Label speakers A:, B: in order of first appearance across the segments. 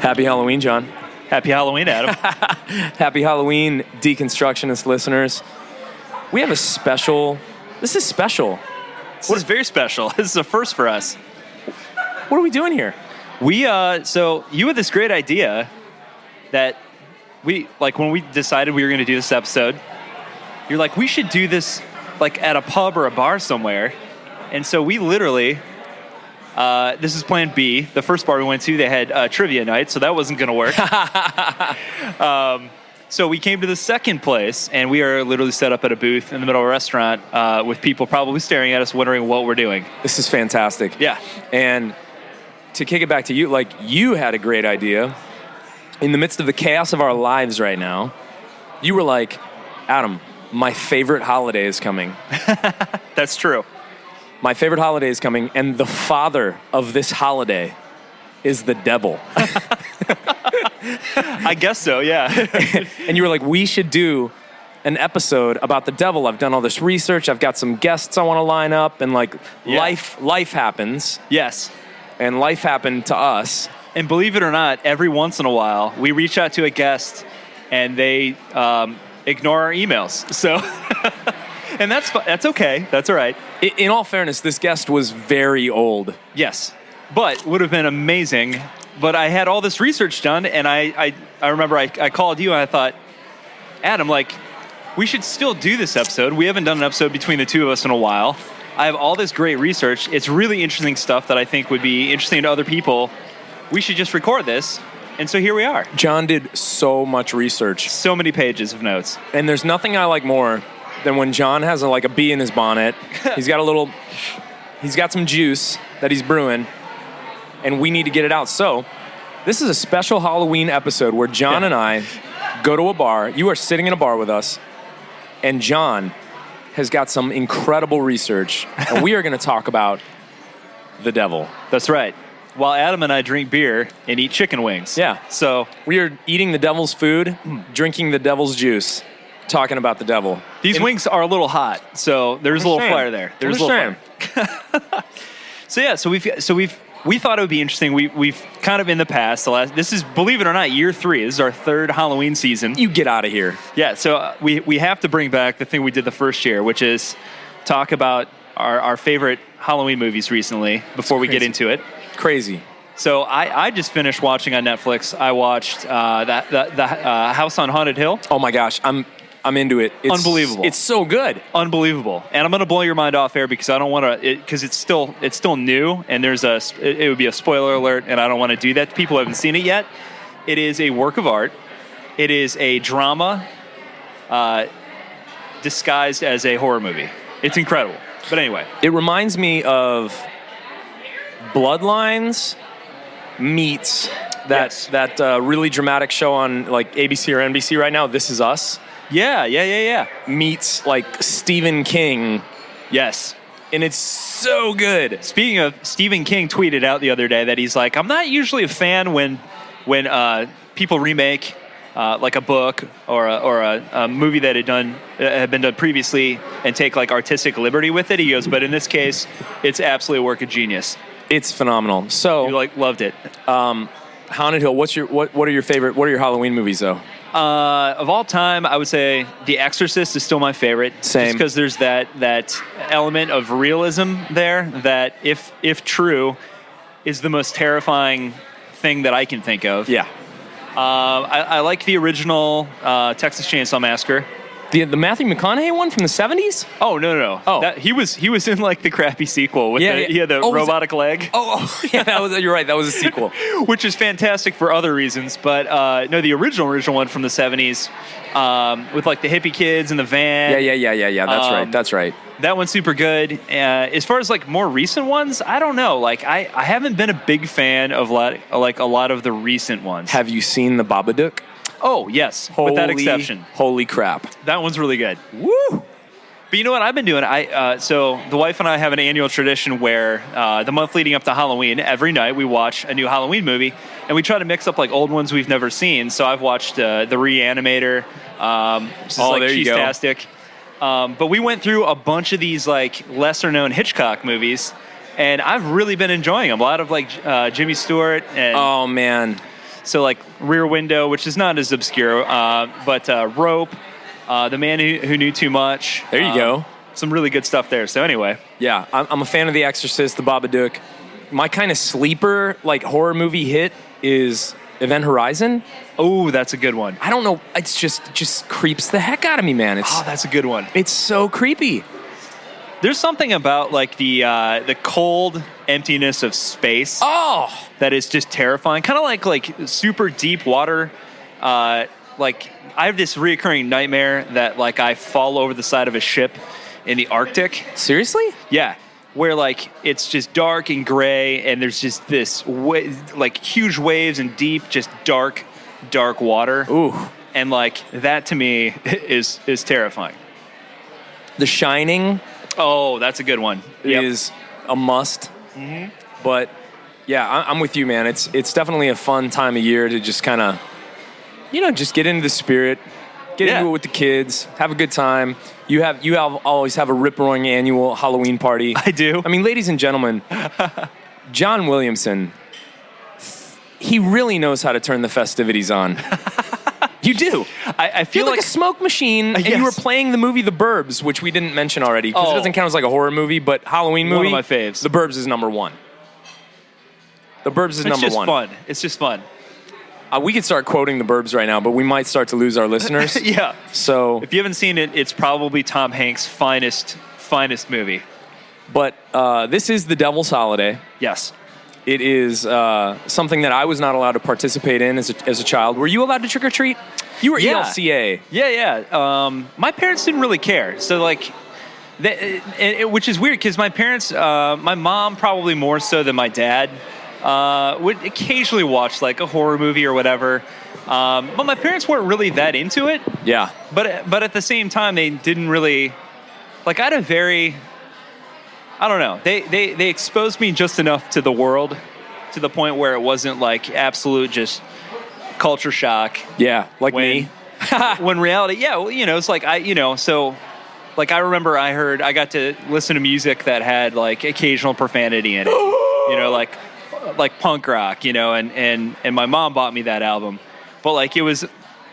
A: Happy Halloween, John.
B: Happy Halloween, Adam.
A: Happy Halloween, deconstructionist listeners. We have a special. This is special.
B: This is very special. This is a first for us.
A: What are we doing here?
B: So you had this great idea that when we decided we were going to do this episode, you're like, we should do this like at a pub or a bar somewhere. And so we literally, this is plan B. The first bar we went to, they had trivia night, so that wasn't going to work. So we came to the second place, and we are literally set up at a booth in the middle of a restaurant with people probably staring at us, wondering what we're doing.
A: This is fantastic.
B: Yeah.
A: And to kick it back to you, like, you had a great idea. In the midst of the chaos of our lives right now, you were like, Adam, my favorite holiday is coming.
B: That's true.
A: My favorite holiday is coming, and the father of this holiday is the devil.
B: I guess so, yeah.
A: And you were like, we should do an episode about the devil. I've done all this research. I've got some guests I want to line up, and like, life happens.
B: Yes.
A: And life happened to us.
B: And believe it or not, every once in a while, we reach out to a guest, and they ignore our emails. So, and that's okay. That's all right.
A: In all fairness, this guest was very old.
B: Yes, but would have been amazing. But I had all this research done, and I remember I called you, and I thought, Adam, like, we should still do this episode. We haven't done an episode between the two of us in a while. I have all this great research. It's really interesting stuff that I think would be interesting to other people. We should just record this. And so here we are.
A: John did so much research.
B: So many pages of notes.
A: And there's nothing I like more than when John has a bee in his bonnet. He's got some juice that he's brewing, and we need to get it out. So this is a special Halloween episode where John and I go to a bar. You are sitting in a bar with us, and John has got some incredible research, and we are going to talk about the devil.
B: That's right. While Adam and I drink beer and eat chicken wings.
A: Yeah.
B: So
A: we are eating the devil's food, drinking the devil's juice, talking about the devil.
B: These wings are a little hot, so there's a little fire there. There's a little fire. We thought it would be interesting. We've kind of in the past, this is, believe it or not, year 3. This is our 3rd Halloween season.
A: You get out of here.
B: Yeah, so we have to bring back the thing we did the first year, which is talk about our favorite Halloween movies recently before we get into it.
A: Crazy.
B: So I just finished watching on Netflix. I watched the House on Haunted Hill.
A: Oh my gosh, I'm into it. It's
B: unbelievable.
A: It's so good.
B: Unbelievable. And I'm going to blow your mind off air because I don't want to, because it's still new, and it would be a spoiler alert, and I don't want to do that to people who haven't seen it yet. It is a work of art. It is a drama disguised as a horror movie. It's incredible. But anyway.
A: It reminds me of Bloodlines meets that really dramatic show on like ABC or NBC right now, This Is Us.
B: Yeah.
A: Meets like Stephen King.
B: Yes.
A: And it's so good.
B: Speaking of, Stephen King tweeted out the other day that he's like, I'm not usually a fan when people remake like a book or a movie that had been done previously and take like artistic liberty with it. He goes, but in this case, it's absolutely a work of genius.
A: It's phenomenal. So
B: you loved it.
A: Haunted Hill. What are your favorite? What are your Halloween movies though?
B: Of all time, I would say The Exorcist is still my favorite.
A: Same.
B: Just because there's that element of realism there that, if true, is the most terrifying thing that I can think of.
A: Yeah.
B: I like the original Texas Chainsaw Massacre.
A: The Matthew McConaughey one from the 70s?
B: Oh, no.
A: Oh.
B: He was in like the crappy sequel with he had the robotic leg.
A: Oh, yeah, you're right. That was a sequel.
B: Which is fantastic for other reasons. But no, the original one from the 70s with like the hippie kids in the van.
A: Yeah. That's right.
B: That one's super good. As far as like more recent ones, I don't know. Like I haven't been a big fan of a lot of the recent ones.
A: Have you seen The Babadook?
B: Oh, yes, with that exception.
A: Holy crap.
B: That one's really good.
A: Woo!
B: But you know what I've been doing? So the wife and I have an annual tradition where the month leading up to Halloween, every night we watch a new Halloween movie, and we try to mix up like old ones we've never seen. So I've watched The Reanimator, which is like cheese-tastic. But we went through a bunch of these like lesser-known Hitchcock movies, and I've really been enjoying them. A lot of like Jimmy Stewart and...
A: Oh, man.
B: So like Rear Window, which is not as obscure, but Rope, The Man Who Knew Too Much.
A: There you go.
B: Some really good stuff there. So anyway.
A: Yeah, I'm a fan of The Exorcist, The Babadook. My kind of sleeper, like, horror movie hit is Event Horizon.
B: Oh, that's a good one.
A: I don't know. It just creeps the heck out of me, man.
B: Oh, that's a good one.
A: It's so creepy.
B: There's something about like the cold emptiness of space that is just terrifying. Kind of like super deep water. Like I have this reoccurring nightmare that like I fall over the side of a ship in the Arctic.
A: Seriously?
B: Yeah. Where like it's just dark and gray, and there's just this like huge waves and deep, just dark water.
A: Ooh.
B: And like that to me is terrifying.
A: The Shining.
B: Oh, that's a good one.
A: Is a must. Mm-hmm. But yeah, I'm with you, man. It's definitely a fun time of year to just kind of, just get into the spirit, get into it with the kids, have a good time. You always have a rip-roaring annual Halloween party.
B: I do.
A: I mean, ladies and gentlemen, John Williamson, he really knows how to turn the festivities on. You do.
B: I feel
A: like a smoke machine, and you were playing the movie The Burbs, which we didn't mention already, because it doesn't count as like a horror movie, but Halloween movie.
B: One of my faves.
A: The Burbs is number one. The Burbs is number one.
B: It's just fun.
A: We could start quoting The Burbs right now, but we might start to lose our listeners.
B: Yeah.
A: So
B: if you haven't seen it, it's probably Tom Hanks' finest movie.
A: But this is the Devil's Holiday.
B: Yes.
A: It is something that I was not allowed to participate in as a child. Were you allowed to trick or treat? You were ELCA.
B: Yeah. My parents didn't really care. So like, which is weird because my parents, my mom probably more so than my dad, would occasionally watch like a horror movie or whatever. But my parents weren't really that into it.
A: Yeah.
B: But at the same time, they didn't really, like I had a very, I don't know. They exposed me just enough to the world to the point where it wasn't like absolute just culture shock.
A: Yeah, like me.
B: When reality, it's like so like I remember I got to listen to music that had like occasional profanity in it. like punk rock, and my mom bought me that album. But like it was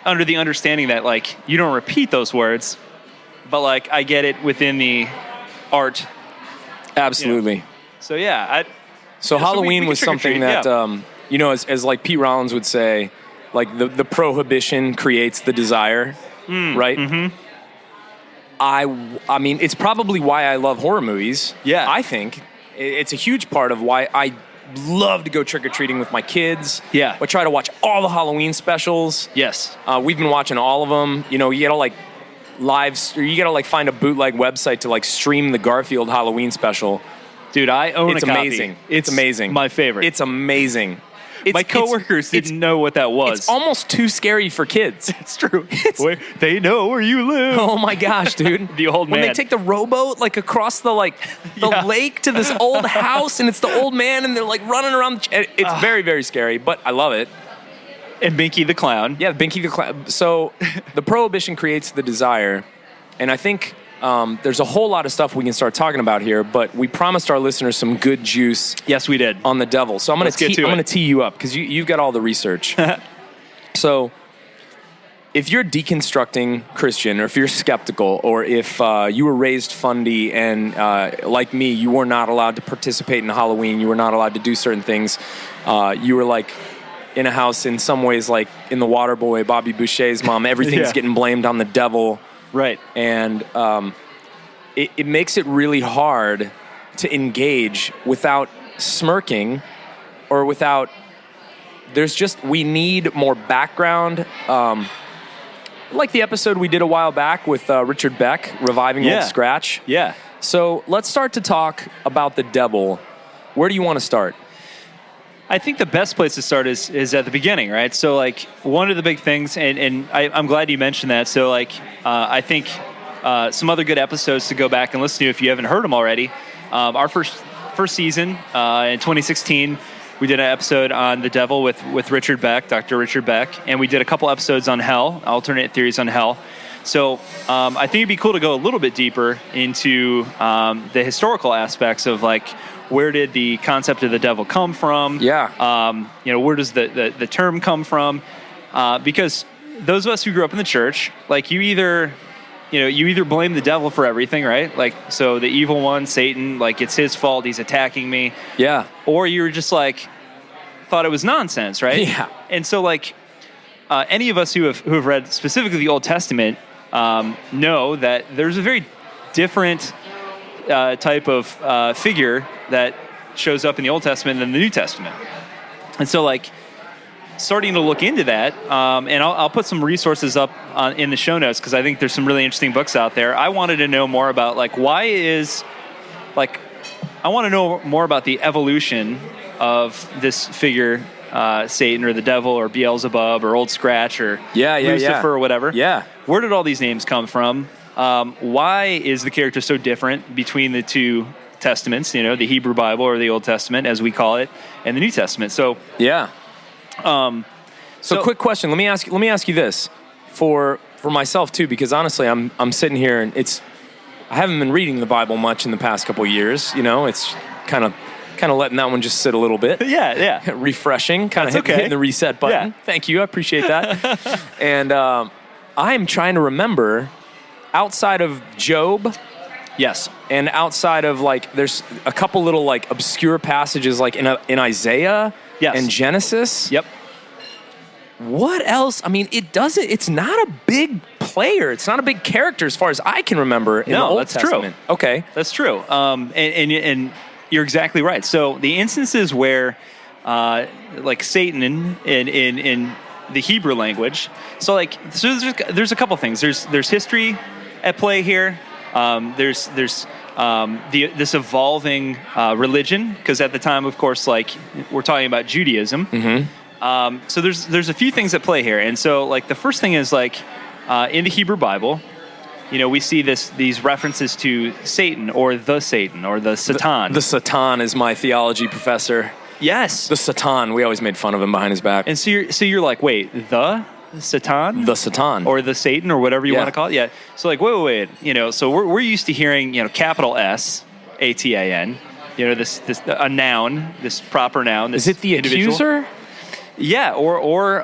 B: under the understanding that like you don't repeat those words, but like I get it within the art.
A: Absolutely.
B: So yeah,
A: Halloween was something that as like Pete Rollins would say, like the prohibition creates the desire, right? Mm-hmm. I mean, it's probably why I love horror movies.
B: Yeah,
A: I think it's a huge part of why I love to go trick or treating with my kids.
B: Yeah,
A: I try to watch all the Halloween specials.
B: Yes,
A: we've been watching all of them. You gotta like you gotta like find a bootleg website to like stream the Garfield Halloween special.
B: Dude, I own a copy.
A: Amazing. It's amazing.
B: My favorite.
A: It's amazing.
B: My coworkers didn't know what that was.
A: It's almost too scary for kids.
B: It's true. They know where you live.
A: Oh my gosh, dude.
B: The old man.
A: When they take the rowboat like across the lake to this old house, and it's the old man, and they're like running around. It's very, very scary, but I love it.
B: And Binky the Clown.
A: Yeah, Binky the Clown. So the prohibition creates the desire, and I think there's a whole lot of stuff we can start talking about here, but we promised our listeners some good juice.
B: Yes, we did.
A: On the devil. So I'm going to tee you up because you've got all the research. So if you're deconstructing Christian, or if you're skeptical, or if you were raised fundy and like me, you were not allowed to participate in Halloween, you were not allowed to do certain things, you were like in a house in some ways like in The Waterboy, Bobby Boucher's mom, everything's getting blamed on the devil.
B: Right.
A: And it makes it really hard to engage without smirking or without... we need more background. Like the episode we did a while back with Richard Beck, Reviving Old Scratch.
B: Yeah.
A: So let's start to talk about the devil. Where do you want to start?
B: I think the best place to start is at the beginning, right? So, like, one of the big things, and I'm glad you mentioned that. So, like, I think some other good episodes to go back and listen to if you haven't heard them already. Our first season in 2016, we did an episode on the devil with Richard Beck, Dr. Richard Beck, and we did a couple episodes on hell, alternate theories on hell. So I think it'd be cool to go a little bit deeper into the historical aspects of, like, where did the concept of the devil come from?
A: Yeah.
B: Where does the term come from? Because those of us who grew up in the church, like you either blame the devil for everything, right? Like, so the evil one, Satan, like it's his fault, he's attacking me.
A: Yeah.
B: Or you were just like, thought it was nonsense, right?
A: Yeah.
B: And so like, any of us who have read specifically the Old Testament know that there's a very different type of figure that shows up in the Old Testament than the New Testament. And so like, starting to look into that, and I'll put some resources up in the show notes because I think there's some really interesting books out there. I wanted to know more about I want to know more about the evolution of this figure, Satan or the devil or Beelzebub or Old Scratch or Lucifer or whatever.
A: Yeah.
B: Where did all these names come from? Why is the character so different between the two testaments? The Hebrew Bible or the Old Testament, as we call it, and the New Testament. So
A: yeah. So quick question. Let me ask you this for myself too, because honestly, I'm sitting here and I haven't been reading the Bible much in the past couple of years. It's kind of letting that one just sit a little bit.
B: Yeah.
A: Refreshing, kind of hitting the reset button.
B: Yeah.
A: Thank you. I appreciate that. And I'm trying to remember outside of Job.
B: Yes.
A: And outside of there's a couple little obscure passages in Isaiah.
B: Yes.
A: And Genesis.
B: Yep.
A: What else? I mean, it's not a big player. It's not a big character as far as I can remember in the Old Testament.
B: True.
A: Okay.
B: That's true. And you're exactly right. So the instances where Satan in the Hebrew language, so there's a couple things. There's history at play here. There's this evolving religion, because at the time, of course, we're talking about Judaism.
A: Mm-hmm.
B: So there's a few things at play here, and so the first thing is in the Hebrew Bible, we see these references to Satan or the Satan.
A: The Satan is my theology professor.
B: Yes,
A: the Satan. We always made fun of him behind his back.
B: And so you're like, wait, the Satan?
A: The Satan.
B: Or the Satan, or whatever you want to call it. Yeah. So wait. So we're used to hearing, capital S, A-T-A-N, this a noun, this proper noun. This
A: is it the
B: individual.
A: Accuser?
B: Yeah. Or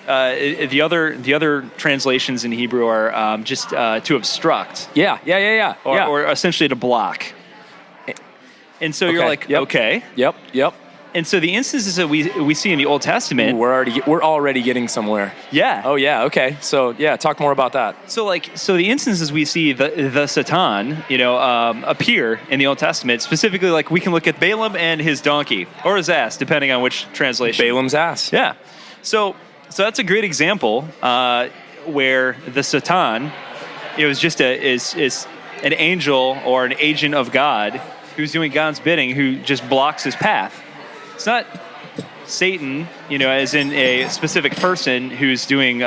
B: the other translations in Hebrew are just to obstruct.
A: Yeah.
B: Or essentially to block. And so you're like, okay.
A: Yep.
B: And so the instances that we see in the Old Testament,
A: we're already getting somewhere.
B: Yeah.
A: Oh yeah. Okay. So talk more about that.
B: So the instances we see the Satan, appear in the Old Testament. Specifically, we can look at Balaam and his donkey or his ass, depending on which translation.
A: Balaam's ass.
B: Yeah. So that's a great example where the Satan, is just is an angel or an agent of God who's doing God's bidding, who just blocks his path. It's not Satan, as in a specific person who's doing,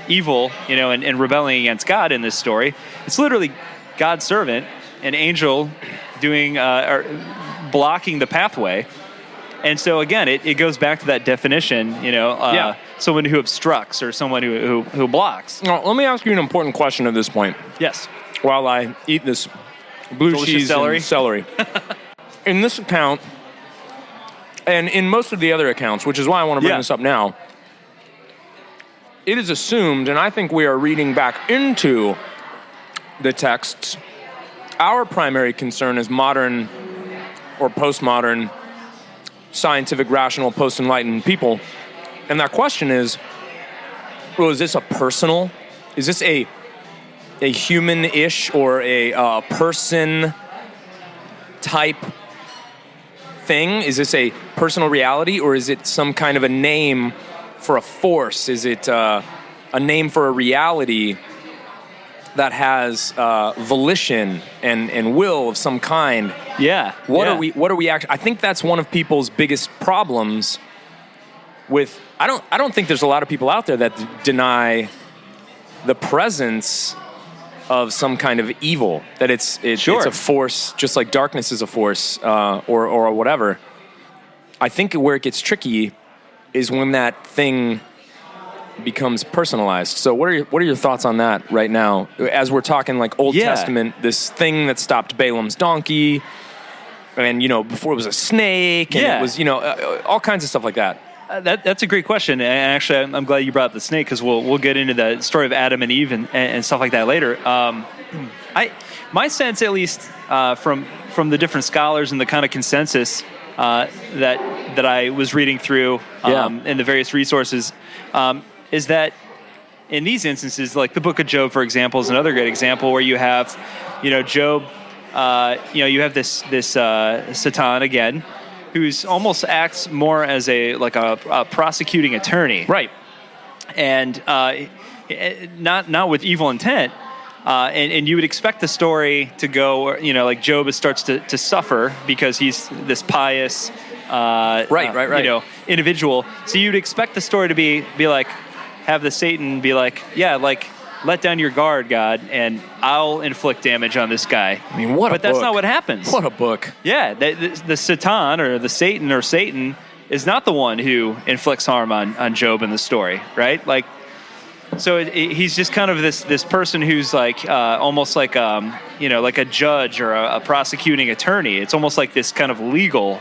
B: evil, and rebelling against God in this story. It's literally God's servant, an angel, doing or blocking the pathway. And so again, it goes back to that definition, someone who obstructs or someone who blocks.
A: Now, let me ask you an important question at this point.
B: Yes.
A: While I eat this blue
B: Delicious
A: cheese
B: celery.
A: and celery. In this account. And in most of the other accounts, which is why I want to bring this up now, it is assumed, and I think we are reading back into the texts, our primary concern is modern or postmodern, scientific, rational, post-enlightened people. And that question is, well, is this a human-ish or a person type thing? Is this a personal reality, or is it some kind of a name for a force? Is it a name for a reality that has volition and will of some kind?
B: Yeah.
A: What are we actually? I think that's one of people's biggest problems with. I don't think there's a lot of people out there that deny the presence of some kind of evil, that it's a force, just like darkness is a force, or whatever. I think where it gets tricky is when that thing becomes personalized. So what are your thoughts on that right now? As we're talking Old Testament, this thing that stopped Balaam's donkey, and before it was a snake, and
B: Yeah.
A: it was all kinds of stuff like that.
B: That's a great question, and actually, I'm glad you brought up the snake because we'll get into the story of Adam and Eve and stuff like that later. My sense, at least from the different scholars and the kind of consensus that I was reading through and the various resources, is that in these instances, like the Book of Job, for example, is another great example where you have, Job, you have this Satan again, who's almost acts more as a prosecuting attorney,
A: Right.
B: and not with evil intent. And you would expect the story to go, like Job starts to suffer because he's this pious,
A: Right.
B: Individual. So you'd expect the story to be like, have the Satan be like, yeah, like let down your guard, God, and I'll inflict damage on this guy.
A: I mean, what a
B: But that's
A: book.
B: not what happens.
A: What a book.
B: Yeah, the Satan or the Satan is not the one who inflicts harm on Job in the story, right? Like, so he's just kind of this person who's like almost like like a judge or a prosecuting attorney. It's almost like this kind of legal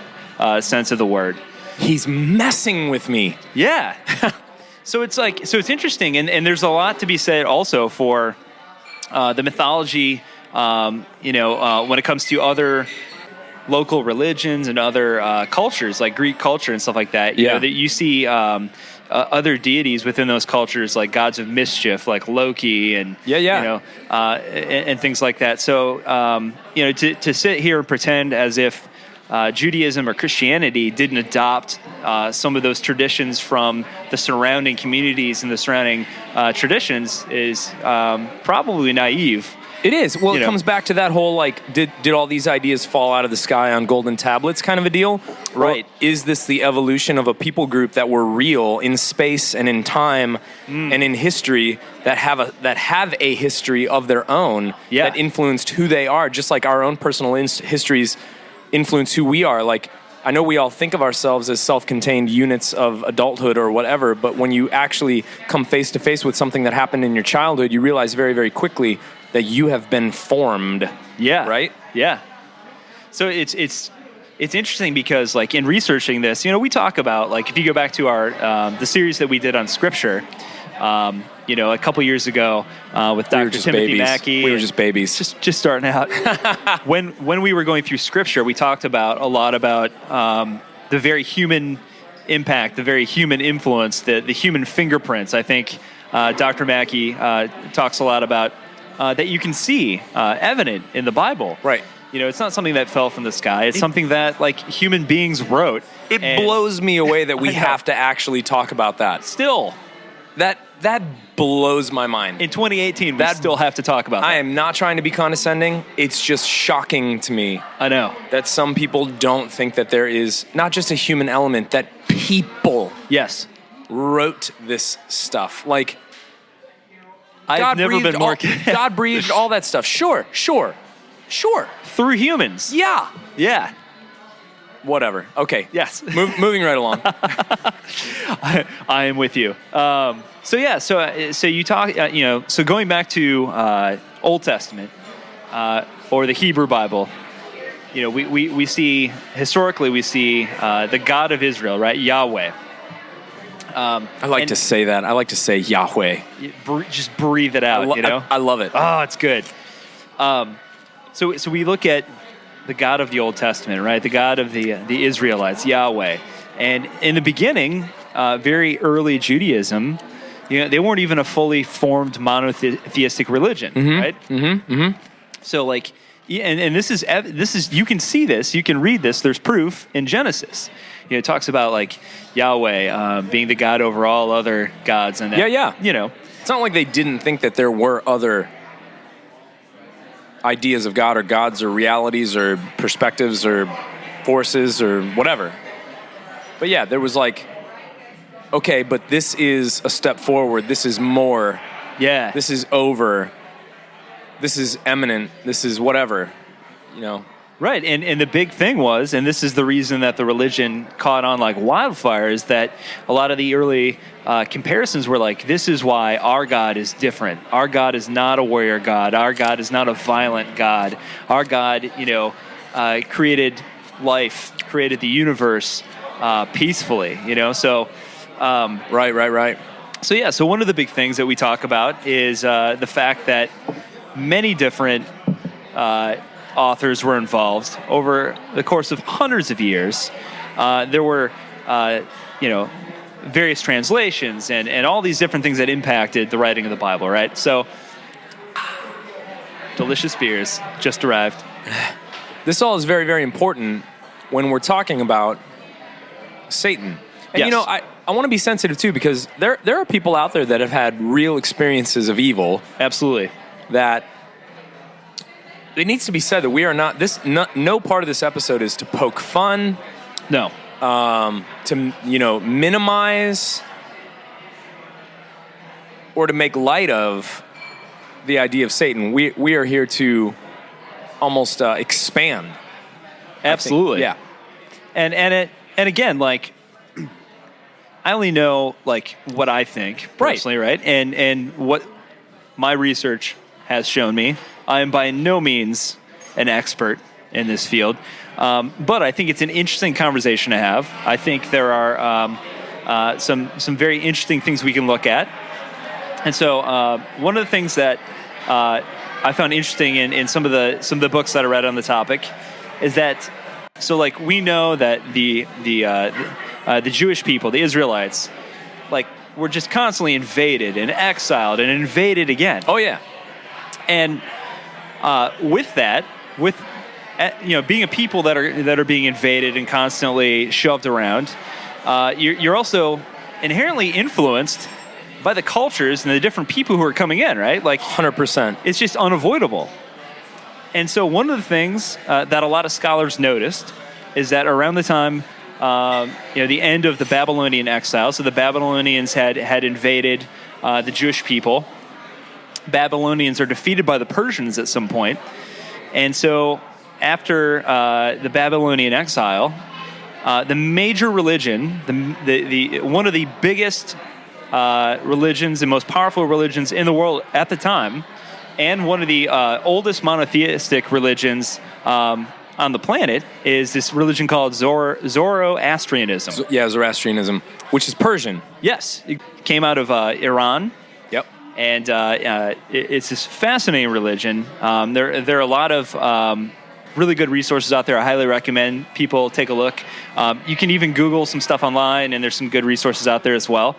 B: sense of the word.
A: He's messing with me.
B: Yeah. So it's interesting, and there's a lot to be said also for the mythology. When it comes to other local religions and other cultures, like Greek culture and stuff like that. You know, that you see other deities within those cultures, like gods of mischief, like Loki, and and things like that. So to sit here and pretend as if Judaism or Christianity didn't adopt some of those traditions from the surrounding communities and the surrounding traditions is probably naive.
A: It is. Well, it comes back to that whole, like, did all these ideas fall out of the sky on golden tablets kind of a deal?
B: Right.
A: Or is this the evolution of a people group that were real in space and in time and in history that have a history of their own that influenced who they are, just like our own personal histories influence who we are? Like, I know we all think of ourselves as self-contained units of adulthood or whatever, but when you actually come face to face with something that happened in your childhood, you realize very, very quickly that you have been formed.
B: Yeah.
A: Right?
B: Yeah. So it's interesting because, like, in researching this, we talk about, like, if you go back to our the series that we did on Scripture, a couple years ago with Dr. Timothy Mackey.
A: We were just babies.
B: Just starting out. when we were going through Scripture, we talked a lot about the very human impact, the very human influence, the human fingerprints. I think Dr. Mackey talks a lot about that you can see evident in the Bible.
A: Right.
B: It's not something that fell from the sky. It's something that, like, human beings wrote.
A: It blows me away that we have to actually talk about that.
B: Still,
A: That blows my mind.
B: in 2018, we still have to talk about that.
A: I am not trying to be condescending. It's just shocking to me
B: I know.
A: that some people don't think that there is not just a human element, that people
B: Yes.
A: wrote this stuff. Like,
B: I've
A: God
B: never
A: breathed
B: been more...
A: God breathed all that stuff. Sure.
B: Through humans.
A: Yeah.
B: Yeah.
A: Whatever. Okay.
B: Yes.
A: Moving right along.
B: I am with you. So you talk, so going back to Old Testament or the Hebrew Bible, we see, historically, the God of Israel, right? Yahweh.
A: I like to say that. I like to say Yahweh.
B: Just breathe it out,
A: I love it.
B: Oh, it's good. So we look at the God of the Old Testament, right? The God of the Israelites, Yahweh. And in the beginning, very early Judaism, they weren't even a fully formed monotheistic religion, right? Mm-hmm. Mm-hmm. So, like, and this is you can see this, you can read this. There's proof in Genesis. It talks about, like, Yahweh being the God over all other gods, and that,
A: It's not like they didn't think that there were other ideas of God or gods or realities or perspectives or forces or whatever. But yeah, there was like, okay, but this is a step forward. This is more.
B: Yeah.
A: This is over. This is eminent. This is whatever,
B: Right, and the big thing was, and this is the reason that the religion caught on like wildfire, is that a lot of the early comparisons were like, this is why our God is different. Our God is not a warrior God. Our God is not a violent God. Our God, created life, created the universe peacefully. So.
A: Right.
B: So one of the big things that we talk about is the fact that many different authors were involved over the course of hundreds of years. There were, various translations and all these different things that impacted the writing of the Bible, right? So, delicious beers just arrived.
A: This all is very, very important when we're talking about Satan. And
B: Yes.
A: I want to be sensitive too, because there are people out there that have had real experiences of evil.
B: Absolutely.
A: That it needs to be said that we are not no part of this episode is to poke fun,
B: No.
A: to minimize, or to make light of the idea of Satan. We are here to almost expand.
B: Absolutely.
A: Yeah.
B: And again, like, I only know like what I think personally, right? And what my research has shown me. I am by no means an expert in this field, but I think it's an interesting conversation to have. I think there are some very interesting things we can look at. And so one of the things that I found interesting in some of the books that I read on the topic is that, so like, we know that the Jewish people, the Israelites, like, were just constantly invaded and exiled and invaded again.
A: Oh yeah.
B: And with that, being a people that are being invaded and constantly shoved around, you're also inherently influenced by the cultures and the different people who are coming in, right? Like,
A: 100%.
B: it's just unavoidable. And so one of the things that a lot of scholars noticed is that around the time, the end of the Babylonian exile, so the Babylonians had invaded the Jewish people. Babylonians are defeated by the Persians at some point. And so after the Babylonian exile, the major religion, the one of the biggest religions and most powerful religions in the world at the time, and one of the oldest monotheistic religions on the planet, is this religion called Zoroastrianism.
A: Zoroastrianism, which is Persian.
B: Yes, it came out of Iran.
A: Yep.
B: And it's this fascinating religion. There are a lot of really good resources out there. I highly recommend people take a look. You can even Google some stuff online, and there's some good resources out there as well.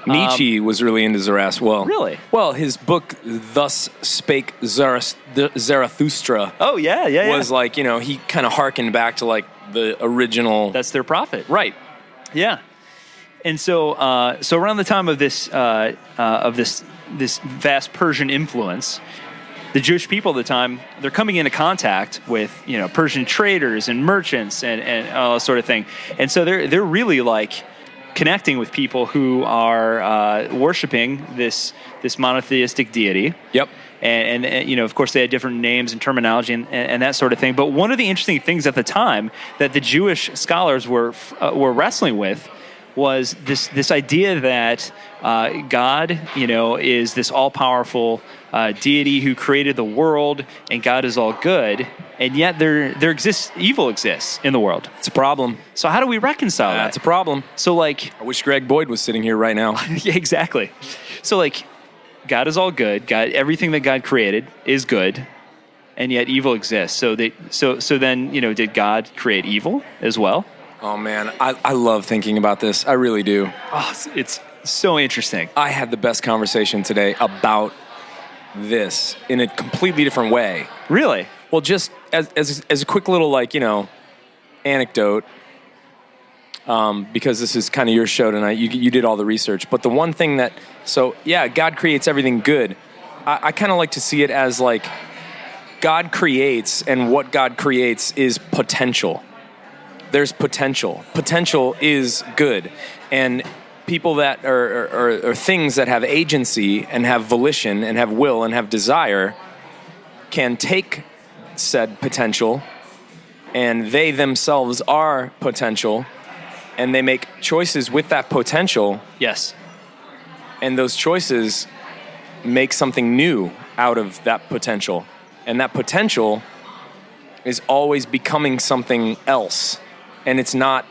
A: Nietzsche was really into Zoroaster. Well,
B: Really?
A: Well, his book "Thus Spake Zarathustra"
B: Oh, yeah.
A: was like, he kind of harkened back to like the original.
B: That's their prophet.
A: Right.
B: Yeah. And so around the time of this vast Persian influence, the Jewish people at the time, they're coming into contact with Persian traders and merchants and all that sort of thing, and so they're really like connecting with people who are worshiping this monotheistic deity.
A: Yep.
B: And of course, they had different names and terminology and that sort of thing. But one of the interesting things at the time that the Jewish scholars were wrestling with was this idea that God, is this all-powerful deity who created the world, and God is all good, and yet evil exists in the world.
A: It's a problem.
B: So how do we reconcile that?
A: That's a problem.
B: So like,
A: I wish Greg Boyd was sitting here right now.
B: yeah, exactly. So like, God is all good. God, everything that God created is good, and yet evil exists. So then, did God create evil as well?
A: Oh man, I love thinking about this. I really do.
B: Oh, it's so interesting.
A: I had the best conversation today about this in a completely different way.
B: Really?
A: Well, just as a quick little anecdote, because this is kind of your show tonight. You did all the research, but the one thing God creates everything good. I kind of like to see it as like God creates, and what God creates is potential. There's potential. Potential is good, and people that are things that have agency and have volition and have will and have desire can take said potential, and they themselves are potential, and they make choices with that potential.
B: Yes.
A: And those choices make something new out of that potential, and that potential is always becoming something else. And it's not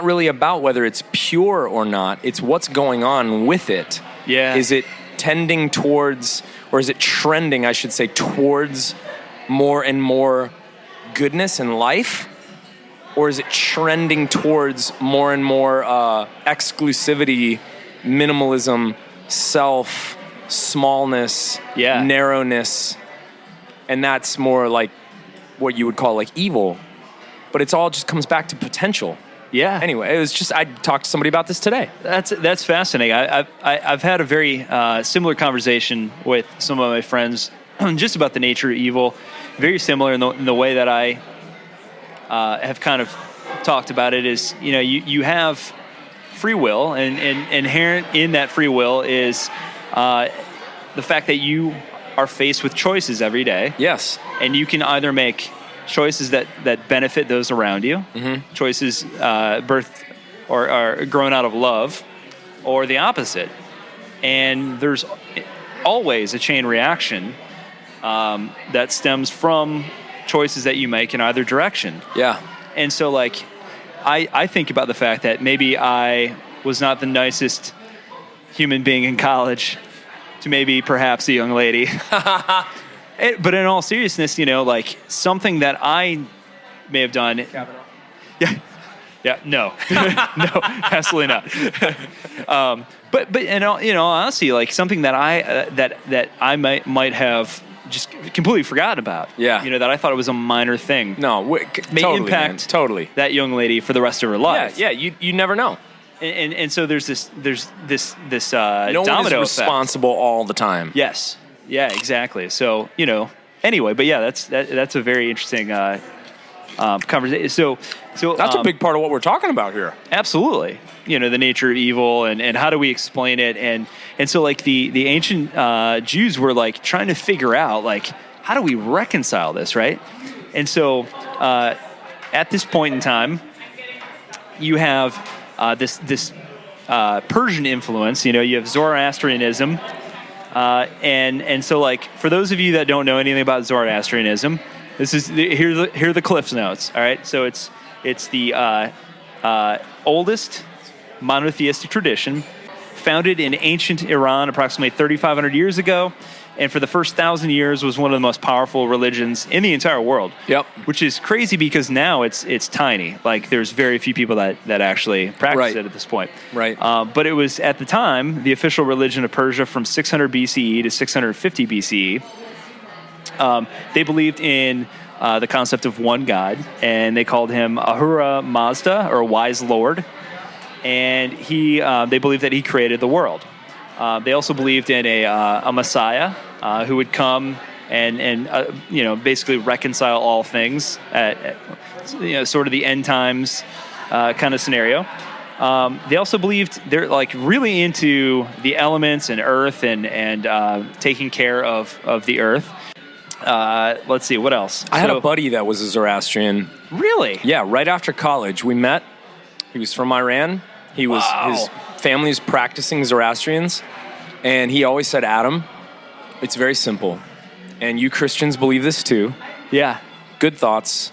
A: really about whether it's pure or not. It's what's going on with it.
B: Yeah.
A: Is it tending towards, or is it trending, I should say, towards more and more goodness in life? Or is it trending towards more and more exclusivity, minimalism, self, smallness, narrowness? And that's more like what you would call like evil. But it's all just comes back to potential.
B: Yeah.
A: Anyway, it was just, I talked to somebody about this today.
B: That's fascinating. I've had a very similar conversation with some of my friends just about the nature of evil. Very similar in the way that I have kind of talked about it is, you have free will, and inherent in that free will is the fact that you are faced with choices every day.
A: Yes.
B: And you can either make choices that benefit those around you, choices birthed or are grown out of love, or the opposite. And there's always a chain reaction that stems from choices that you make in either direction.
A: Yeah.
B: And so, like, I think about the fact that maybe I was not the nicest human being in college to maybe perhaps a young lady. But in all seriousness, like, something that I may have done. Yeah, no, no, absolutely not. But in all, honestly, like, something that I might have just completely forgotten about.
A: Yeah.
B: That I thought it was a minor thing.
A: No,
B: may
A: totally,
B: impact
A: man. Totally
B: that young lady for the rest of her life.
A: Yeah, you never know.
B: And so there's this
A: no
B: domino
A: one is
B: effect.
A: responsible all the time.
B: Yes. Yeah, exactly. So, anyway, but yeah, that's a very interesting conversation. So
A: that's a big part of what we're talking about here.
B: Absolutely. The nature of evil and how do we explain it? And so, like, the ancient Jews were, like, trying to figure out, like, how do we reconcile this, right? And so at this point in time, you have this Persian influence. You have Zoroastrianism. And so, like, for those of you that don't know anything about Zoroastrianism, here are the Cliff's Notes. All right, so it's the oldest monotheistic tradition, founded in ancient Iran approximately 3,500 years ago, and for the first 1,000 years was one of the most powerful religions in the entire world.
A: Yep.
B: Which is crazy because now it's tiny. Like, there's very few people that actually practice it at this point.
A: Right.
B: But it was, at the time, the official religion of Persia from 600 BCE to 650 BCE. They believed in the concept of one God, and they called him Ahura Mazda, or Wise Lord. And they believed that he created the world. They also believed in a Messiah who would come and basically reconcile all things at sort of the end times kind of scenario. They also believed they're, like, really into the elements and earth and taking care of the earth. Let's see, what else?
A: I had a buddy that was a Zoroastrian.
B: Really?
A: Yeah, right after college. We met. He was from Iran. His family is practicing Zoroastrians. And he always said, Adam, it's very simple. And you Christians believe this too.
B: Yeah.
A: Good thoughts,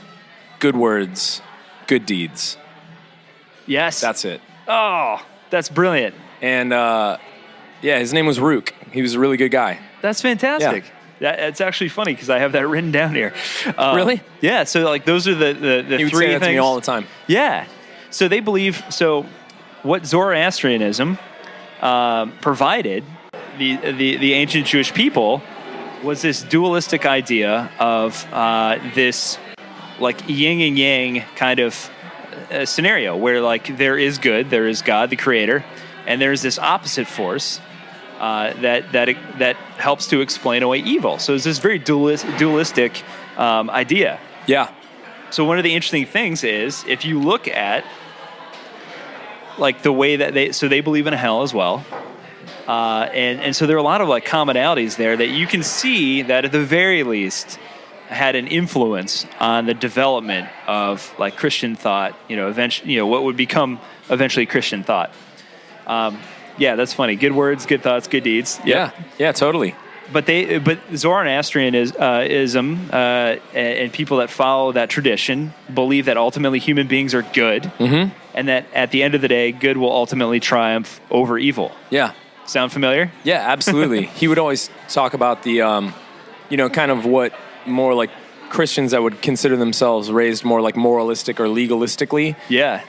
A: good words, good deeds.
B: Yes.
A: That's it.
B: Oh, that's brilliant.
A: And his name was Rook. He was a really good guy.
B: That's fantastic.
A: Yeah.
B: That's actually funny because I have that written down here.
A: Really?
B: Yeah. So, like, those are the
A: he would
B: three
A: say that
B: things.
A: to me all the time.
B: Yeah. So they believe. So what Zoroastrianism provided the ancient Jewish people was this dualistic idea of this, like, yin and yang kind of scenario where, like, there is good, there is God, the creator, and there's this opposite force that helps to explain away evil. So it's this very dualistic idea.
A: Yeah.
B: So one of the interesting things is, if you look at, like, the way that they believe in a hell as well. And so there are a lot of, like, commonalities there that you can see that at the very least had an influence on the development of, like, Christian thought, eventually, what would become eventually Christian thought. Yeah, that's funny. Good words, good thoughts, good deeds. Yep.
A: Yeah, totally.
B: Zoroastrianism and people that follow that tradition believe that ultimately human beings are good, and that at the end of the day, good will ultimately triumph over evil.
A: Yeah.
B: Sound familiar?
A: Yeah, absolutely. He would always talk about the, kind of what more like Christians that would consider themselves raised more like moralistic or legalistically.
B: Yeah.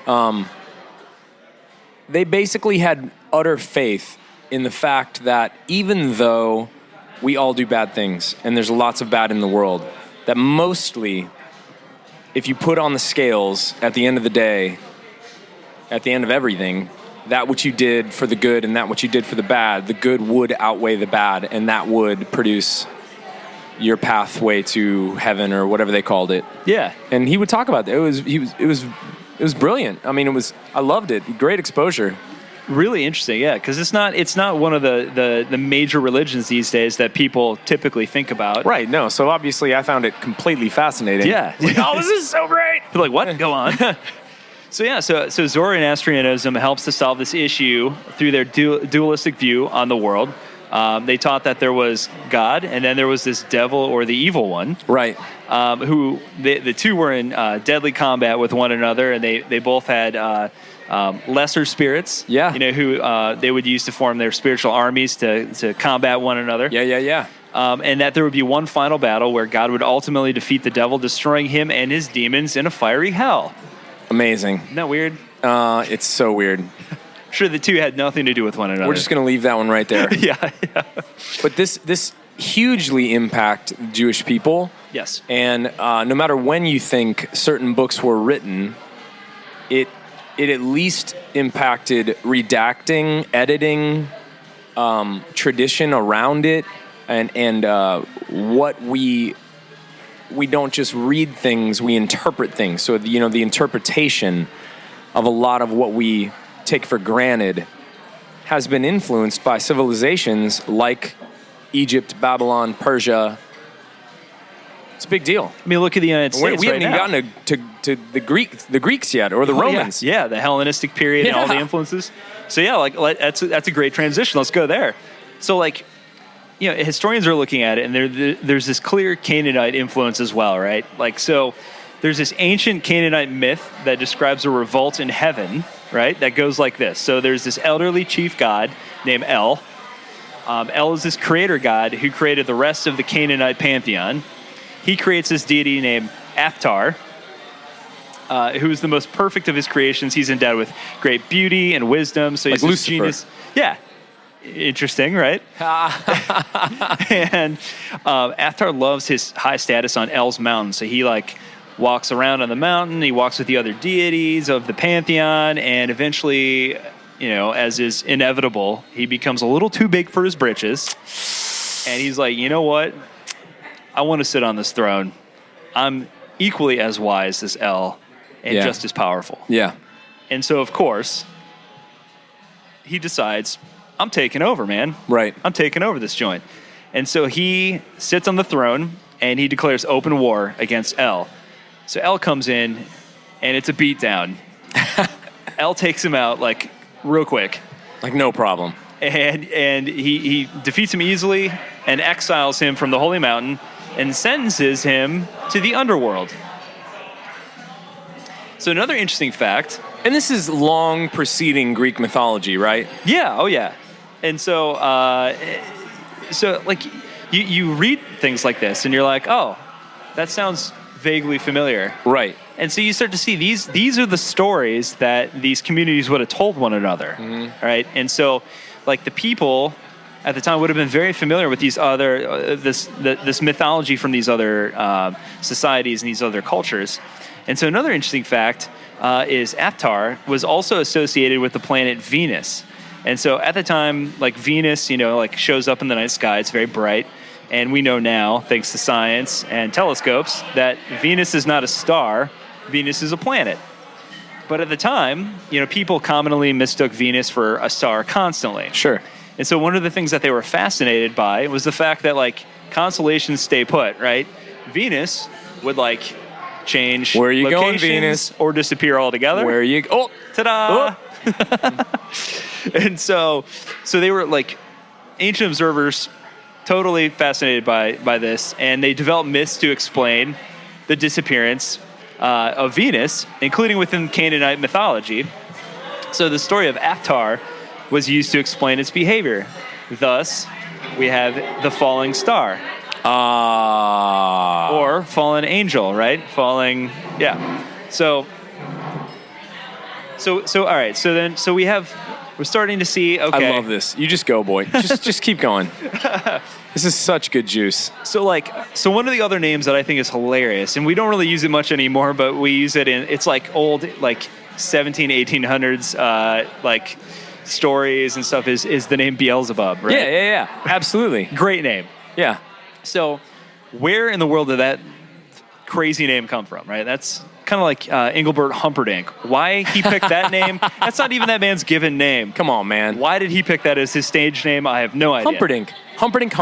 A: They basically had utter faith in the fact that even though we all do bad things and there's lots of bad in the world, that mostly, if you put on the scales at the end of the day, at the end of everything, that which you did for the good and that which you did for the bad, the good would outweigh the bad, and that would produce your pathway to heaven or whatever they called it.
B: Yeah.
A: And he would talk about that. It was brilliant. I mean, I loved it. Great exposure.
B: Really interesting, yeah, because it's not one of the major religions these days that people typically think about.
A: Right, no. So obviously I found it completely fascinating.
B: Yeah.
A: Like, oh, this is so great.
B: You're like, what? Go on. So Zoroastrianism helps to solve this issue through their dualistic view on the world. They taught that there was God, and then there was this devil or the evil one.
A: Right.
B: Who the two were in deadly combat with one another, and they both had lesser spirits.
A: Yeah.
B: Who they would use to form their spiritual armies to combat one another.
A: Yeah.
B: And that there would be one final battle where God would ultimately defeat the devil, destroying him and his demons in a fiery hell.
A: Amazing.
B: Isn't that weird?
A: It's so weird.
B: I'm sure the two had nothing to do with one another.
A: We're just going to leave that one right there.
B: yeah.
A: But this hugely impacted Jewish people.
B: Yes.
A: And no matter when you think certain books were written, it at least impacted redacting, editing, tradition around it, and what we don't just read things, we interpret things. So, the interpretation of a lot of what we take for granted has been influenced by civilizations like Egypt, Babylon, Persia. It's a big deal.
B: I mean, look at the United States.
A: We haven't even gotten to the Greeks yet, or the Romans.
B: Yeah, the Hellenistic period and all the influences. So yeah, that's a great transition. Let's go there. So historians are looking at it, and there's this clear Canaanite influence as well, right? So there's this ancient Canaanite myth that describes a revolt in heaven, right? That goes like this. So there's this elderly chief god named El. El is this creator god who created the rest of the Canaanite pantheon. He creates this deity named Aptar, who is the most perfect of his creations. He's endowed with great beauty and wisdom. So he's
A: like
B: this
A: Lucifer.
B: genius. Yeah. Interesting, right? And Aptar loves his high status on El's mountain. So he walks around on the mountain. He walks with the other deities of the pantheon. And eventually, as is inevitable, he becomes a little too big for his britches. And he's like, you know what? I want to sit on this throne. I'm equally as wise as El and just as powerful.
A: Yeah.
B: And so, of course, he decides, I'm taking over, man.
A: Right.
B: I'm taking over this joint. And so he sits on the throne, and he declares open war against El. So El comes in, and it's a beatdown. El takes him out, real quick.
A: No problem.
B: And he defeats him easily and exiles him from the Holy Mountain and sentences him to the underworld. So another interesting fact.
A: And this is long preceding Greek mythology, right?
B: Yeah, oh yeah. And so, you read things like this and you're like, oh, that sounds vaguely familiar.
A: Right.
B: And so you start to see these are the stories that these communities would have told one another, right? And so, the people at the time would have been very familiar with these other this mythology from these other societies and these other cultures. And so another interesting fact is Aptar was also associated with the planet Venus. And so at the time, Venus, shows up in the night sky. It's very bright. And we know now, thanks to science and telescopes, that Venus is not a star. Venus is a planet. But at the time, people commonly mistook Venus for a star constantly.
A: Sure.
B: And so one of the things that they were fascinated by was the fact that, constellations stay put, right? Venus would, change
A: Where are you going,
B: locations
A: Venus?
B: Or disappear altogether.
A: Where are you? Oh,
B: ta-da!
A: Oh.
B: And so they were ancient observers totally fascinated by this, and they developed myths to explain the disappearance of Venus, including within Canaanite mythology. So the story of Aptar was used to explain its behavior. Thus, we have the falling star. Or fallen angel, right? Falling, yeah. So all right. So we're starting to see. Okay.
A: I love this. You just go, boy. Just keep going. This is such good juice.
B: So one of the other names that I think is hilarious, and we don't really use it much anymore, but we use it it's like old, like 1800s, like stories and stuff is the name Beelzebub, right?
A: Yeah. Absolutely.
B: Great name.
A: Yeah.
B: So where in the world did that crazy name come from, right? That's kind of like Engelbert Humperdinck. Why he picked that name? That's not even that man's given name.
A: Come on, man.
B: Why did he pick that as his stage name? I have no idea.
A: Humperdinck. Humperdinck.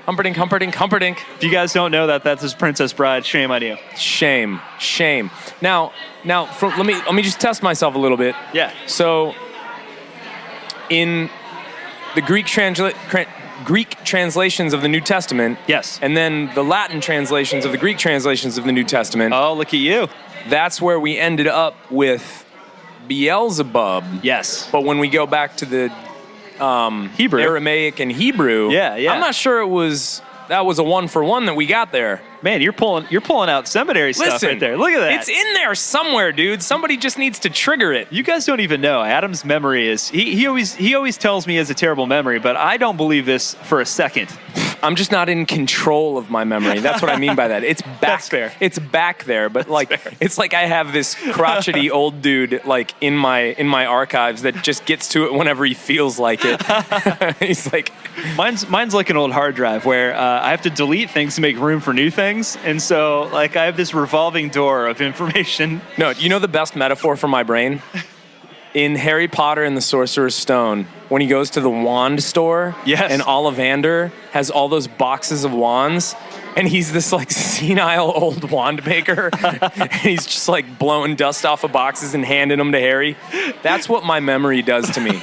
B: If you guys don't know that, that's his Princess Bride. Shame on you.
A: Shame. Now, let me just test myself a little bit.
B: Yeah.
A: So, in the Greek translations of the New Testament,
B: Yes.
A: and then the Latin translations of the Greek translations of the New Testament,
B: Oh, look at you.
A: that's where we ended up with Beelzebub.
B: Yes.
A: But when we go back to the
B: Hebrew.
A: Aramaic and Hebrew,
B: Yeah.
A: I'm not sure that was a 1-for-1 that we got there.
B: Man, you're pulling out seminary stuff
A: Listen,
B: right there. Look at that.
A: It's in there somewhere, dude. Somebody just needs to trigger it.
B: You guys don't even know. Adam's memory is he always tells me he has a terrible memory, but I don't believe this for a second.
A: I'm just not in control of my memory. That's what I mean by that. It's back.
B: That's fair.
A: It's back there, but
B: fair.
A: it's like I have this crotchety old dude like in my archives that just gets to it whenever he feels like it. He's like,
B: Mine's like an old hard drive where I have to delete things to make room for new things, and so like I have this revolving door of information.
A: no, you know the best metaphor for my brain? In Harry Potter and the Sorcerer's Stone, when he goes to the wand store,
B: Yes.
A: and Ollivander has all those boxes of wands, and he's this like senile old wand maker, and he's just like blowing dust off of boxes and handing them to Harry. That's what my memory does to me.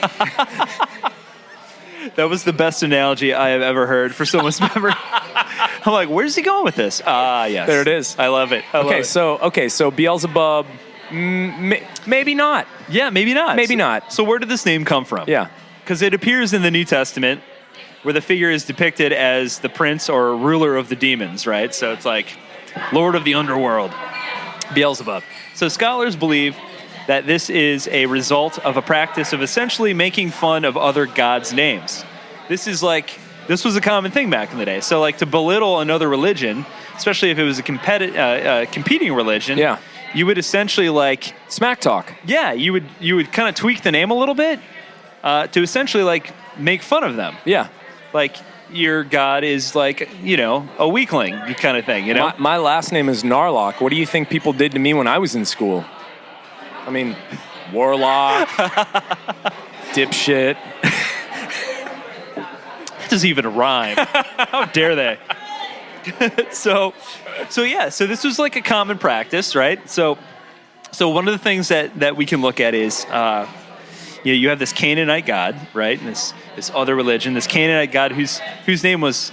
B: That was the best analogy I have ever heard for someone's memory. I'm like, where's he going with this? Yes.
A: There it is.
B: I love it.
A: So Beelzebub, maybe not.
B: Yeah, maybe not.
A: Maybe not.
B: So where did this name come from?
A: Yeah.
B: Because it appears in the New Testament where the figure is depicted as the prince or ruler of the demons, right? So it's like Lord of the Underworld, Beelzebub. So scholars believe that this is a result of a practice of essentially making fun of other gods' names. This was a common thing back in the day. So like to belittle another religion, especially if it was a competing religion,
A: Yeah.
B: you would essentially like,
A: Smack talk.
B: yeah, you would kind of tweak the name a little bit to essentially like make fun of them.
A: Yeah.
B: Like your god is like, a weakling kind of thing,
A: My last name is Narlock. What do you think people did to me when I was in school? I mean, warlock, dipshit.
B: That doesn't even rhyme. How dare they? So this was like a common practice, right? So one of the things that we can look at is, you have this Canaanite god, right? And this other religion, this Canaanite god whose name was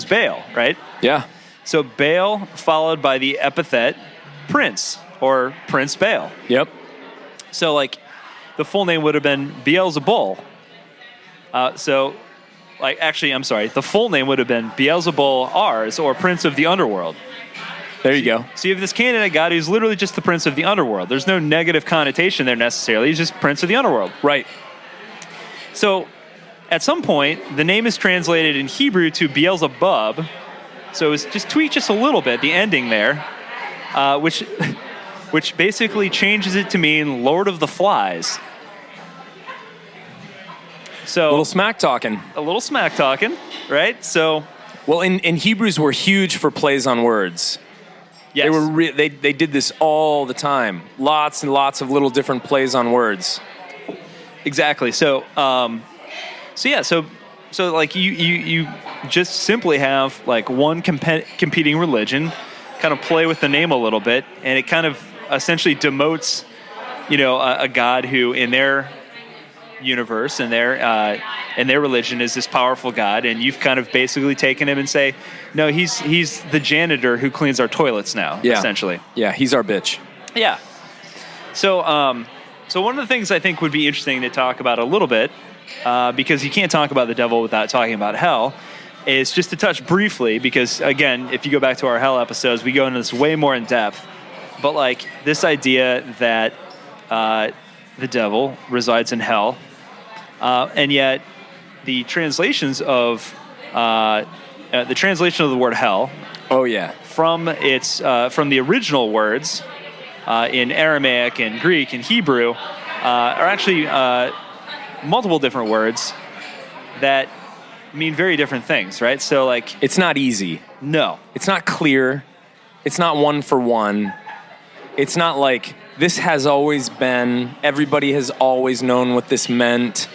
B: Baal, right?
A: Yeah.
B: So Baal followed by the epithet Prince or Prince Baal.
A: Yep.
B: So like the full name would have been Beelzebul. I'm sorry. The full name would have been Beelzebul Ars, or Prince of the Underworld.
A: There you go.
B: So you have this Canaanite god who's literally just the Prince of the Underworld. There's no negative connotation there necessarily. He's just Prince of the Underworld.
A: Right.
B: So at some point, the name is translated in Hebrew to Beelzebub. So it's just tweaked just a little bit, the ending there, which basically changes it to mean Lord of the Flies. So
A: A little smack talking.
B: right? So,
A: Well, in Hebrews were huge for plays on words.
B: yes.
A: They did this all the time. Lots and lots of little different plays on words.
B: Exactly. So like you just simply have like one competing religion kind of play with the name a little bit, and it kind of essentially demotes, a god who in their universe and their religion is this powerful God, and you've kind of basically taken him and say, no, he's the janitor who cleans our toilets now, essentially.
A: Yeah, he's our bitch.
B: Yeah. So, so one of the things I think would be interesting to talk about a little bit, because you can't talk about the devil without talking about hell, is just to touch briefly, because again, if you go back to our hell episodes, we go into this way more in depth. But like this idea that the devil resides in hell, and yet the translations of the word hell.
A: Oh yeah.
B: From the original words in Aramaic and Greek and Hebrew are actually multiple different words that mean very different things, right? So like
A: it's not easy.
B: No.
A: It's not clear. It's not one for one. It's not like this has always been, everybody has always known what this meant.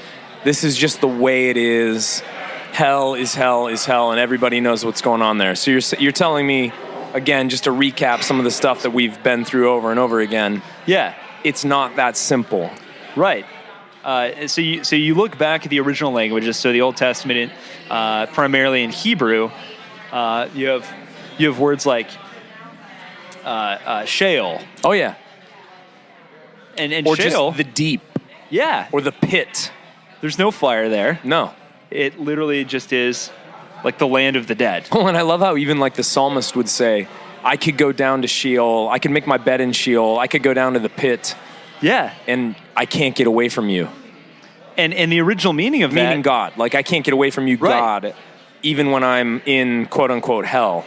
A: This is just the way it is. Hell is hell is hell, and everybody knows what's going on there. So you're telling me, again, just to recap some of the stuff that we've been through over and over again.
B: Yeah.
A: It's not that simple.
B: Right. So you look back at the original languages, so the Old Testament, primarily in Hebrew, you have words like Sheol.
A: Oh yeah.
B: And
A: or
B: Sheol,
A: just the deep.
B: Yeah.
A: Or the pit.
B: There's no fire there.
A: No.
B: It literally just is like the land of the dead.
A: Oh, and I love how even like the psalmist would say, I could go down to Sheol. I could make my bed in Sheol. I could go down to the pit.
B: Yeah.
A: And I can't get away from you.
B: And the original meaning of
A: Meaning
B: that...
A: God. Like, I can't get away from you,
B: right.
A: God, even when I'm in quote-unquote hell.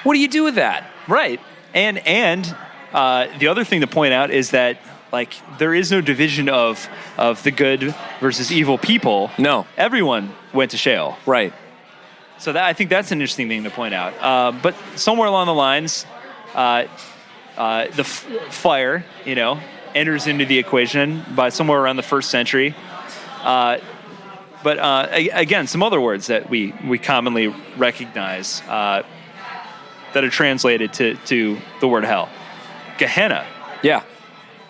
A: What do you do with that?
B: Right. And the other thing to point out is that, like, there is no division of the good versus evil people.
A: No.
B: Everyone went to Sheol.
A: Right.
B: So I think that's an interesting thing to point out. But somewhere along the lines, the fire, enters into the equation by somewhere around the 1st century. But again, some other words that we commonly recognize that are translated to the word hell. Gehenna.
A: Yeah.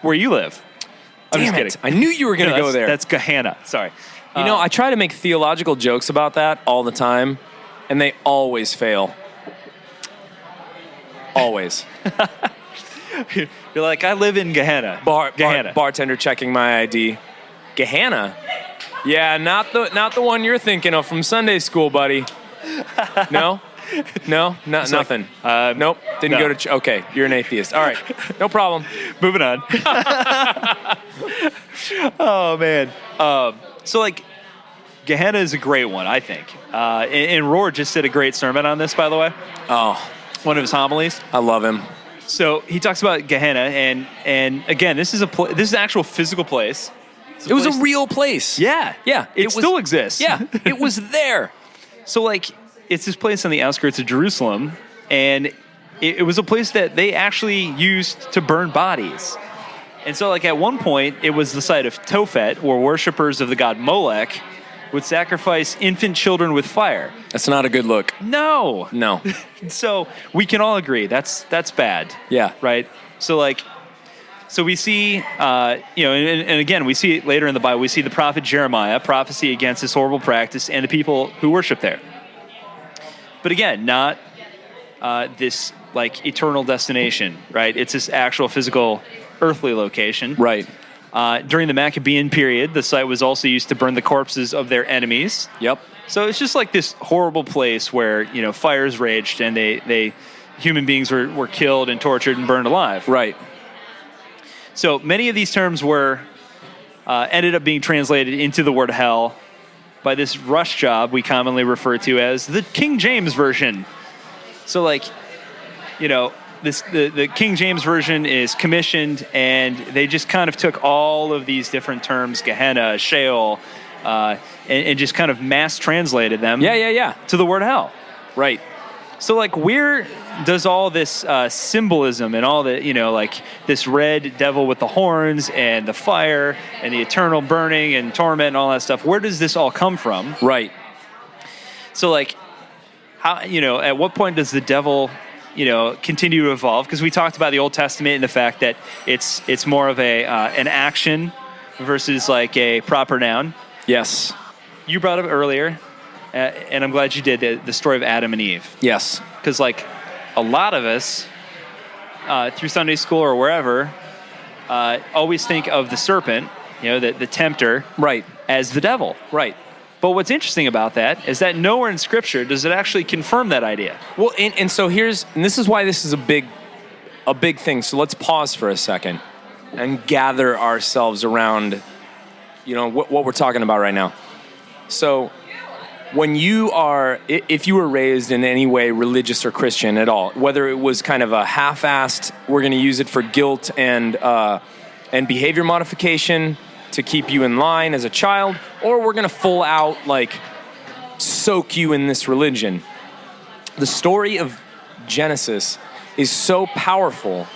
B: Where you live. I'm
A: Damn
B: just kidding.
A: I knew you were going to go there.
B: That's Gehenna. Sorry.
A: I try to make theological jokes about that all the time, and they always fail. Always.
B: You're like, I live in Gehenna.
A: Gehenna. Bartender checking my ID. Gehenna? Yeah, not the one you're thinking of from Sunday school, buddy. No? Nothing. Nope. Didn't go to... okay, you're an atheist. All right. No problem.
B: Moving on. Oh, man. So, like, Gehenna is a great one, I think. And Rohr just did a great sermon on this, by the way.
A: Oh.
B: One of his homilies.
A: I love him.
B: So he talks about Gehenna, and again, this is an actual physical place.
A: It was a real place.
B: Yeah.
A: Yeah.
B: It still exists.
A: Yeah. It was there.
B: So, like, it's this place on the outskirts of Jerusalem, and it was a place that they actually used to burn bodies. And so, like, at one point, it was the site of Tophet, where worshippers of the god Molech would sacrifice infant children with fire.
A: That's not a good look.
B: No. So we can all agree that's bad.
A: Yeah.
B: Right? So we see, and again, we see it later in the Bible, we see the prophet Jeremiah prophecy against this horrible practice and the people who worship there. But again, not this, like, eternal destination, right? It's this actual physical earthly location.
A: Right.
B: During the Maccabean period, the site was also used to burn the corpses of their enemies.
A: Yep.
B: So it's just like this horrible place where, fires raged and human beings were killed and tortured and burned alive.
A: Right.
B: So many of these terms were ended up being translated into the word hell by this rush job we commonly refer to as the King James Version. So, like, the King James Version is commissioned, and they just kind of took all of these different terms, Gehenna, Sheol, and just kind of mass translated them to the word hell.
A: Right.
B: So, like, where does all this symbolism and all the, like, this red devil with the horns and the fire and the eternal burning and torment and all that stuff, where does this all come from?
A: Right.
B: So, like, how, at what point does the devil, continue to evolve? Because we talked about the Old Testament and the fact that it's more of an action versus like a proper noun.
A: Yes.
B: You brought up earlier, and I'm glad you did, the story of Adam and Eve.
A: Yes.
B: Because like a lot of us, through Sunday school or wherever, always think of the serpent, the tempter,
A: Right.
B: as the devil.
A: Right.
B: But what's interesting about that is that nowhere in Scripture does it actually confirm that idea.
A: Well, and so this is why this is a big thing. So let's pause for a second and gather ourselves around, what we're talking about right now. So when if you were raised in any way religious or Christian at all, whether it was kind of a half-assed, we're going to use it for guilt and behavior modification to keep you in line as a child, or we're going to full out soak you in this religion. The story of Genesis is so powerful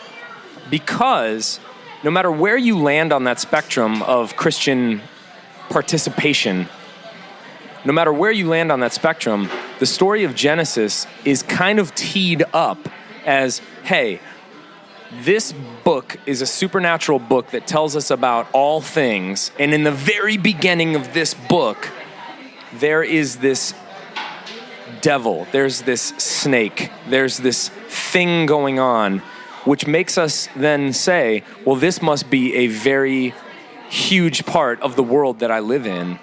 A: because no matter where you land on that spectrum of Christian participation, no matter where you land on that spectrum, the story of Genesis is kind of teed up as, hey, this book is a supernatural book that tells us about all things, and in the very beginning of this book, there is this devil, there's this snake, there's this thing going on, which makes us then say, well, this must be a very huge part of the world that I live in.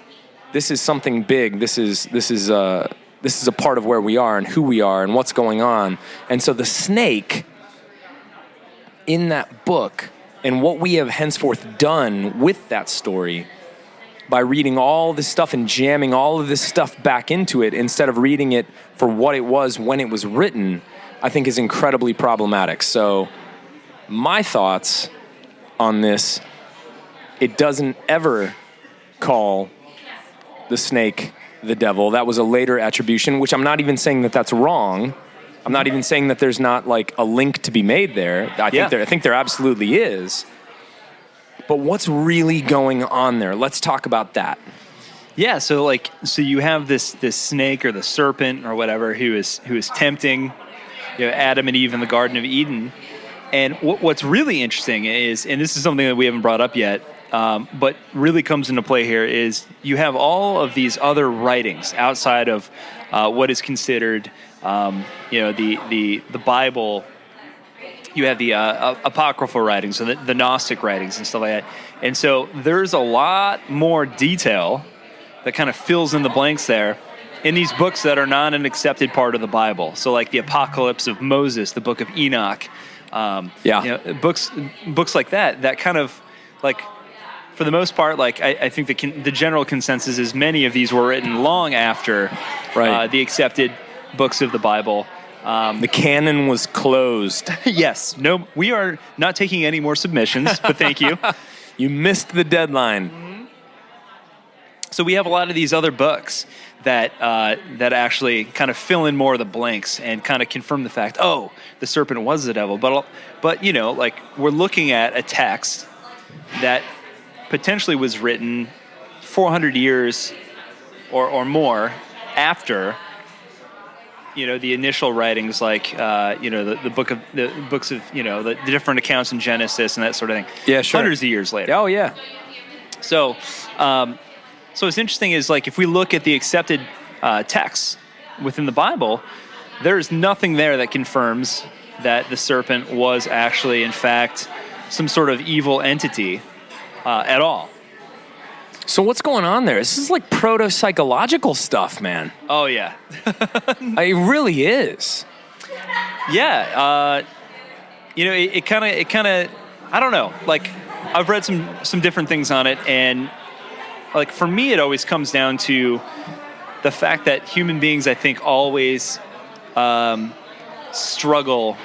A: This is something big. This is a part of where we are and who we are and what's going on. And so the snake in that book and what we have henceforth done with that story by reading all this stuff and jamming all of this stuff back into it instead of reading it for what it was when it was written, I think is incredibly problematic. So my thoughts on this, it doesn't ever call the snake the devil. That was a later attribution, which I'm not even saying that that's wrong. I'm not even saying that there's not a link to be made there. I think there absolutely is. But what's really going on there? Let's talk about that.
B: Yeah, so you have this snake or the serpent or whatever who is tempting Adam and Eve in the Garden of Eden. And what's really interesting is, and this is something that we haven't brought up yet, but really comes into play here, is you have all of these other writings outside of what is considered, the Bible. You have the apocryphal writings, so the Gnostic writings and stuff like that. And so there's a lot more detail that kind of fills in the blanks there in these books that are not an accepted part of the Bible. So like the Apocalypse of Moses, the Book of Enoch, books like that kind of for the most part, I think the general consensus is many of these were written long after the accepted books of the Bible.
A: The canon was closed.
B: Yes. No, we are not taking any more submissions, but thank you.
A: You missed the deadline.
B: Mm-hmm. So we have a lot of these other books that actually kind of fill in more of the blanks and kind of confirm the fact, oh, the serpent was the devil. But we're looking at a text that potentially was written 400 years or more after the initial writings, the books of the different accounts in Genesis and that sort of thing.
A: Yeah, sure.
B: Hundreds of years later.
A: Oh yeah.
B: So what's interesting is if we look at the accepted texts within the Bible, there's nothing there that confirms that the serpent was actually, in fact, some sort of evil entity at all.
A: So what's going on there? This is like proto-psychological stuff, man.
B: Oh, yeah.
A: It really is.
B: Yeah. It kind of, I don't know. I've read some different things on it, and for me, it always comes down to the fact that human beings, I think, always struggle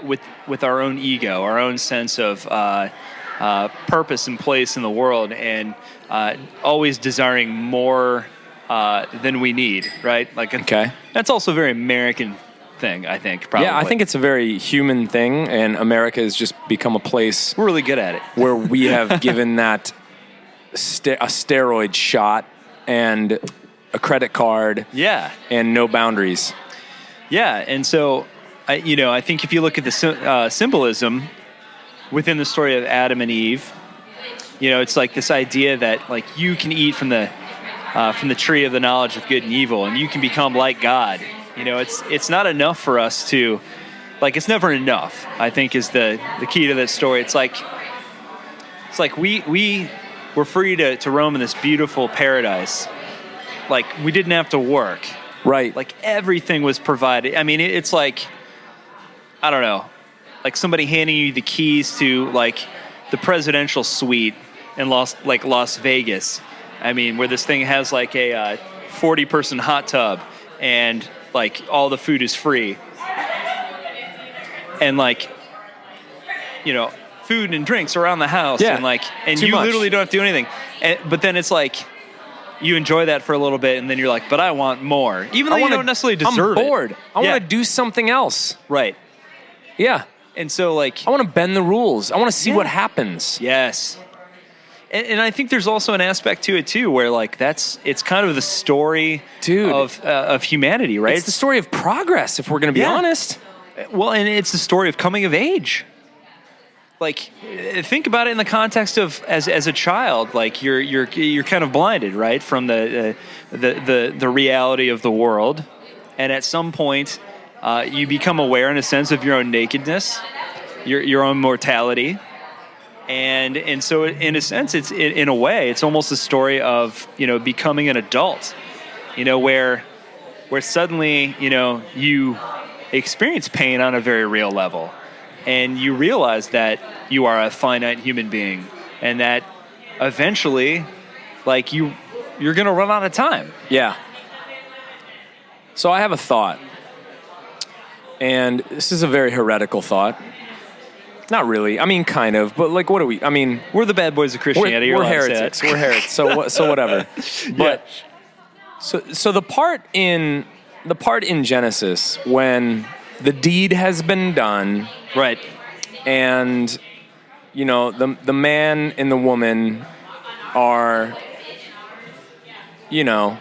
B: with our own ego, our own sense of purpose and place in the world, and always desiring more than we need, right?
A: Okay.
B: That's also a very American thing, I think, probably.
A: Yeah, I think it's a very human thing, and America has just become a place...
B: We're really good at it.
A: ...where we have given that a steroid shot and a credit card.
B: Yeah.
A: And no boundaries.
B: Yeah, and so, I think if you look at the symbolism within the story of Adam and Eve, You know, it's like this idea that like you can eat from the tree of the knowledge of good and evil, and you can become like God. You know, it's not enough for us to, like, it's never enough, I think, is the key to that story. It's like we were free to roam in this beautiful paradise. Like, we didn't have to work.
A: Right.
B: Like, everything was provided. I mean, it's like, I don't know, like somebody handing you the keys to, like, the presidential suite in Las Vegas. I mean, where this thing has, like, a 40-person hot tub and, like, all the food is free. And, like, you know, food and drinks around the house.
A: Yeah,
B: And, like, and
A: too
B: you
A: much.
B: literally don't have to do anything. But then it's like, you enjoy that for a little bit, and then you're like, but I want more. Even though you don't necessarily deserve it.
A: I'm bored. I
B: Yeah.
A: want to do something else.
B: Right.
A: Yeah.
B: And so, like,
A: I want to bend the rules. I want to see
B: Yeah.
A: what happens.
B: yes. And I think there's also an aspect to it, too, where, like, it's kind of the story
A: Dude.
B: of humanity, right?
A: It's the story of progress, if we're going to be
B: Yeah.
A: honest.
B: Well, and it's the story of coming of age. Like, think about it in the context of as a child, like you're kind of blinded, right, from the reality of the world, and at some point, you become aware, in a sense, of your own nakedness, your own mortality, and so in a sense, in a way, it's almost a story of, you know, becoming an adult, you know, where suddenly, you know, you experience pain on a very real level. And you realize that you are a finite human being, and that eventually, like, you're going to run out of time.
A: Yeah. So I have a thought. And this is a very heretical thought. Not really. I mean, kind of. But, like, what are we? I mean,
B: We're the bad boys of Christianity.
A: we're
B: You're allowed to say
A: heretics.
B: that.
A: We're heretics. So whatever. But so the part in Genesis when the deed has been done,
B: Right.
A: and you know the man and the woman are, you know,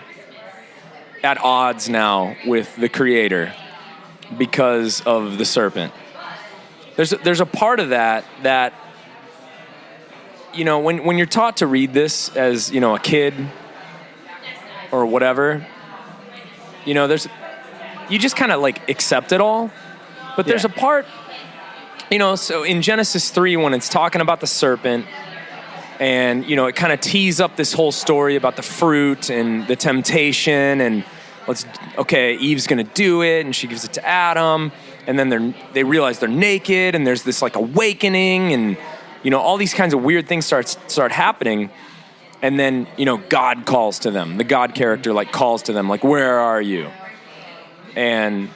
A: at odds now with the Creator because of the serpent. There's a part of that, you know, when you're taught to read this as, you know, a kid or whatever, you know, you just kind of like accept it all. But there's a part, you know, so in Genesis 3, when it's talking about the serpent, and, you know, it kind of tees up this whole story about the fruit and the temptation, and Eve's going to do it, and she gives it to Adam, and then they realize they're naked, and there's this, like, awakening, and, you know, all these kinds of weird things start happening, and then, you know, God calls to them. The God character, like, calls to them, like, where are you? And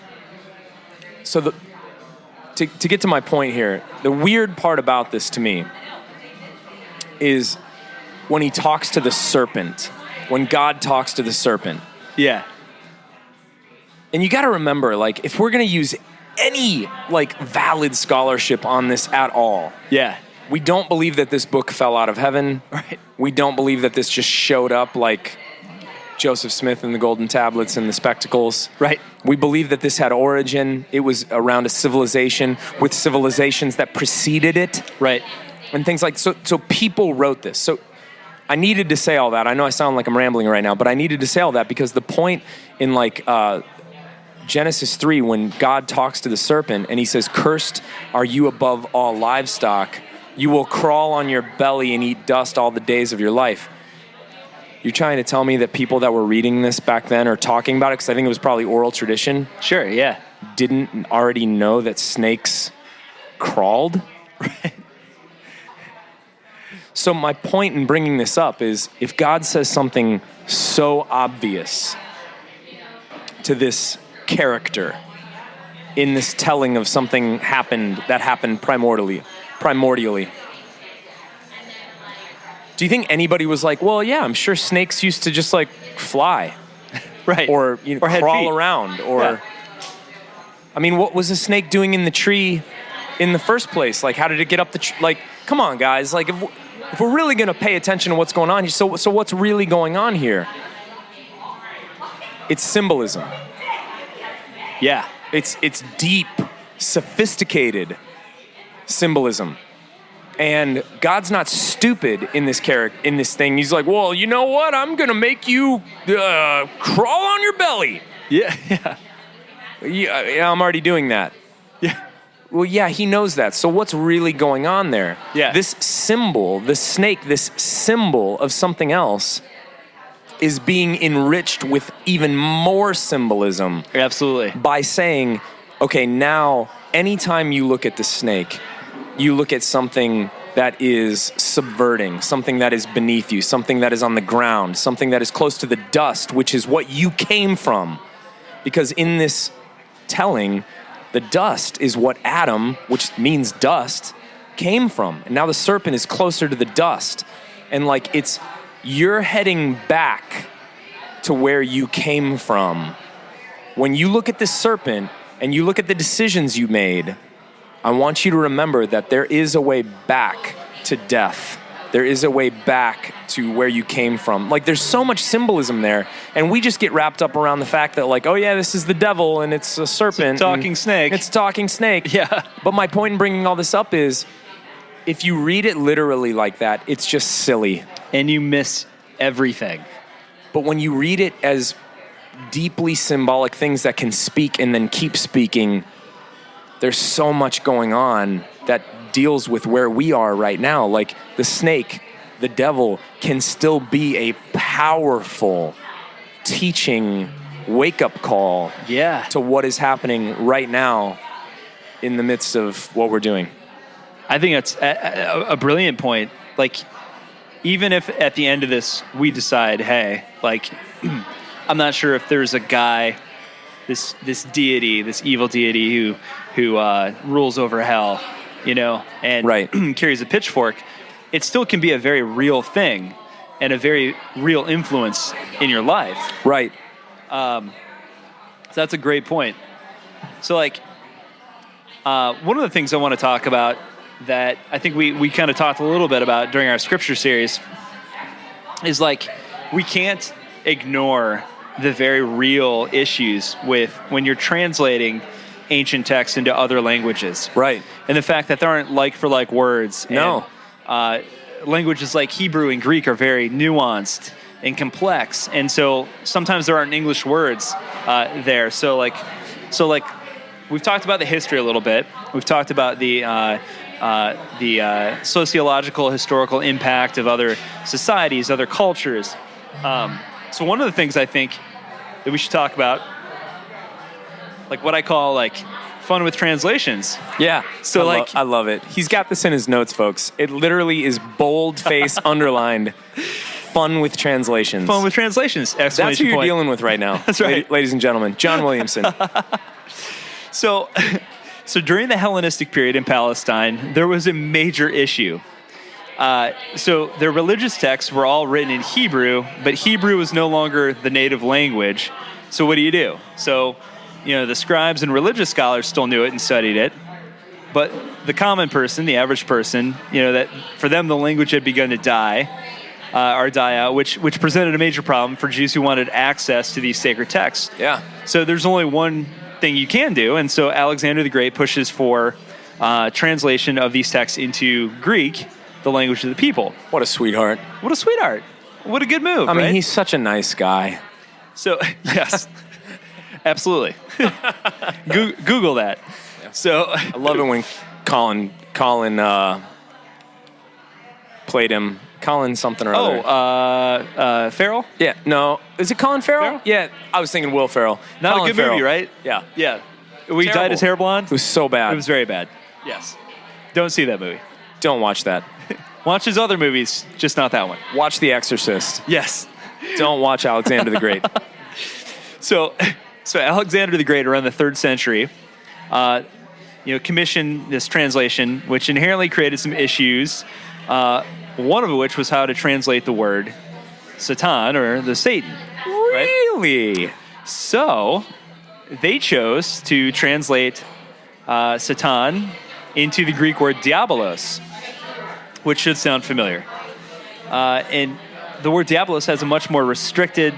A: so to get to my point here, the weird part about this to me is when he talks to the serpent, when God talks to the serpent.
B: Yeah.
A: And you got to remember, like, if we're going to use any, like, valid scholarship on this at all,
B: Yeah.
A: we don't believe that this book fell out of heaven.
B: Right.
A: We don't believe that this just showed up like Joseph Smith and the golden tablets and the spectacles.
B: Right.
A: We believe that this had origin. It was around a civilization with civilizations that preceded it.
B: Right.
A: And things like, so people wrote this. So I needed to say all that. I know I sound like I'm rambling right now, but I needed to say all that because the point in, like, Genesis 3, when God talks to the serpent and he says, "Cursed are you above all livestock. You will crawl on your belly and eat dust all the days of your life." You're trying to tell me that people that were reading this back then or talking about it, because I think it was probably oral tradition,
B: Sure, yeah.
A: didn't already know that snakes crawled?
B: Right.
A: So my point in bringing this up is, if God says something so obvious to this character in this telling of something that happened primordially, do you think anybody was like, well, yeah, I'm sure snakes used to just, like, fly
B: Right.
A: or, you know,
B: Or had
A: crawl
B: feet.
A: around, or
B: Yeah.
A: I mean, what was a snake doing in the tree in the first place? Like, how did it get up the tree? Like, come on, guys. Like, if we're really going to pay attention to what's going on here, so what's really going on here? It's symbolism.
B: Yeah.
A: It's deep, sophisticated symbolism. And God's not stupid in this in this thing. He's like, well, you know what? I'm gonna make you crawl on your belly.
B: Yeah.
A: Yeah, I'm already doing that.
B: Yeah.
A: Well, yeah, he knows that. So what's really going on there?
B: Yeah.
A: This symbol, the snake, this symbol of something else is being enriched with even more symbolism
B: Absolutely.
A: by saying, okay, now anytime you look at the snake, you look at something that is subverting, something that is beneath you, something that is on the ground, something that is close to the dust, which is what you came from. Because in this telling, the dust is what Adam, which means dust, came from. And now the serpent is closer to the dust. And like you're heading back to where you came from. When you look at this serpent and you look at the decisions you made, I want you to remember that there is a way back to death. There is a way back to where you came from. Like, there's so much symbolism there, and we just get wrapped up around the fact that, like, oh yeah, this is the devil, and it's a serpent.
B: It's a talking snake.
A: It's a talking snake.
B: Yeah.
A: But my point in bringing all this up is, if you read it literally like that, it's just silly.
B: And you miss everything.
A: But when you read it as deeply symbolic things that can speak and then keep speaking, there's so much going on that deals with where we are right now. Like the snake, the devil, can still be a powerful teaching wake-up call to what is happening right now in the midst of what we're doing.
B: I think that's a brilliant point. Like, even if at the end of this we decide, hey, like, I'm not sure if there's a guy, this deity, this evil deity who rules over hell, you know, and carries a pitchfork, it still can be a very real thing and a very real influence in your life.
A: Right.
B: So that's a great point. So, like, one of the things I want to talk about that I think we kind of talked a little bit about during our scripture series is, like, we can't ignore the very real issues with when you're translating ancient texts into other languages.
A: Right.
B: And the fact that there aren't like-for-like words.
A: No.
B: And, languages like Hebrew and Greek are very nuanced and complex. And so sometimes there aren't English words there. So we've talked about the history a little bit. We've talked about the sociological, historical impact of other societies, other cultures. So one of the things I think that we should talk about, like what I call like fun with translations.
A: Yeah.
B: So
A: I love it. He's got this in his notes, folks. It literally is bold-face underlined. Fun with translations.
B: Fun with translations.
A: That's who you're dealing with right now.
B: That's right.
A: Ladies and gentlemen, John Williamson.
B: So during the Hellenistic period in Palestine, there was a major issue. So their religious texts were all written in Hebrew, but Hebrew was no longer the native language. So what do? So, you know, the scribes and religious scholars still knew it and studied it, but the common person, the average person, you know, that for them the language had begun to die out, which presented a major problem for Jews who wanted access to these sacred texts.
A: Yeah.
B: So there's only one thing you can do, and so Alexander the Great pushes for translation of these texts into Greek, the language of the people.
A: What a sweetheart.
B: What a sweetheart. What a good move,
A: I mean,
B: right?
A: he's such a nice guy.
B: So, yes, absolutely. Google that.
A: Yeah.
B: So
A: I love it when Colin played him. Colin something or other.
B: Farrell?
A: Yeah, no. Is it Colin Farrell?
B: Farrell?
A: Yeah, I was thinking Will Ferrell.
B: Not
A: Colin
B: a good
A: Farrell.
B: movie, right?
A: Yeah.
B: Yeah. We
A: Terrible.
B: dyed his hair blonde.
A: It was so bad.
B: It was very bad. Yes. Don't see that movie.
A: Don't watch that.
B: Watch his other movies, just not that one.
A: Watch The Exorcist.
B: Yes.
A: Don't watch Alexander the Great.
B: So Alexander the Great, around the 3rd century, commissioned this translation, which inherently created some issues. One of which was how to translate the word Satan, or the Satan.
A: Really?
B: Right? So they chose to translate Satan into the Greek word diabolos, which should sound familiar. And the word diabolos has a much more restricted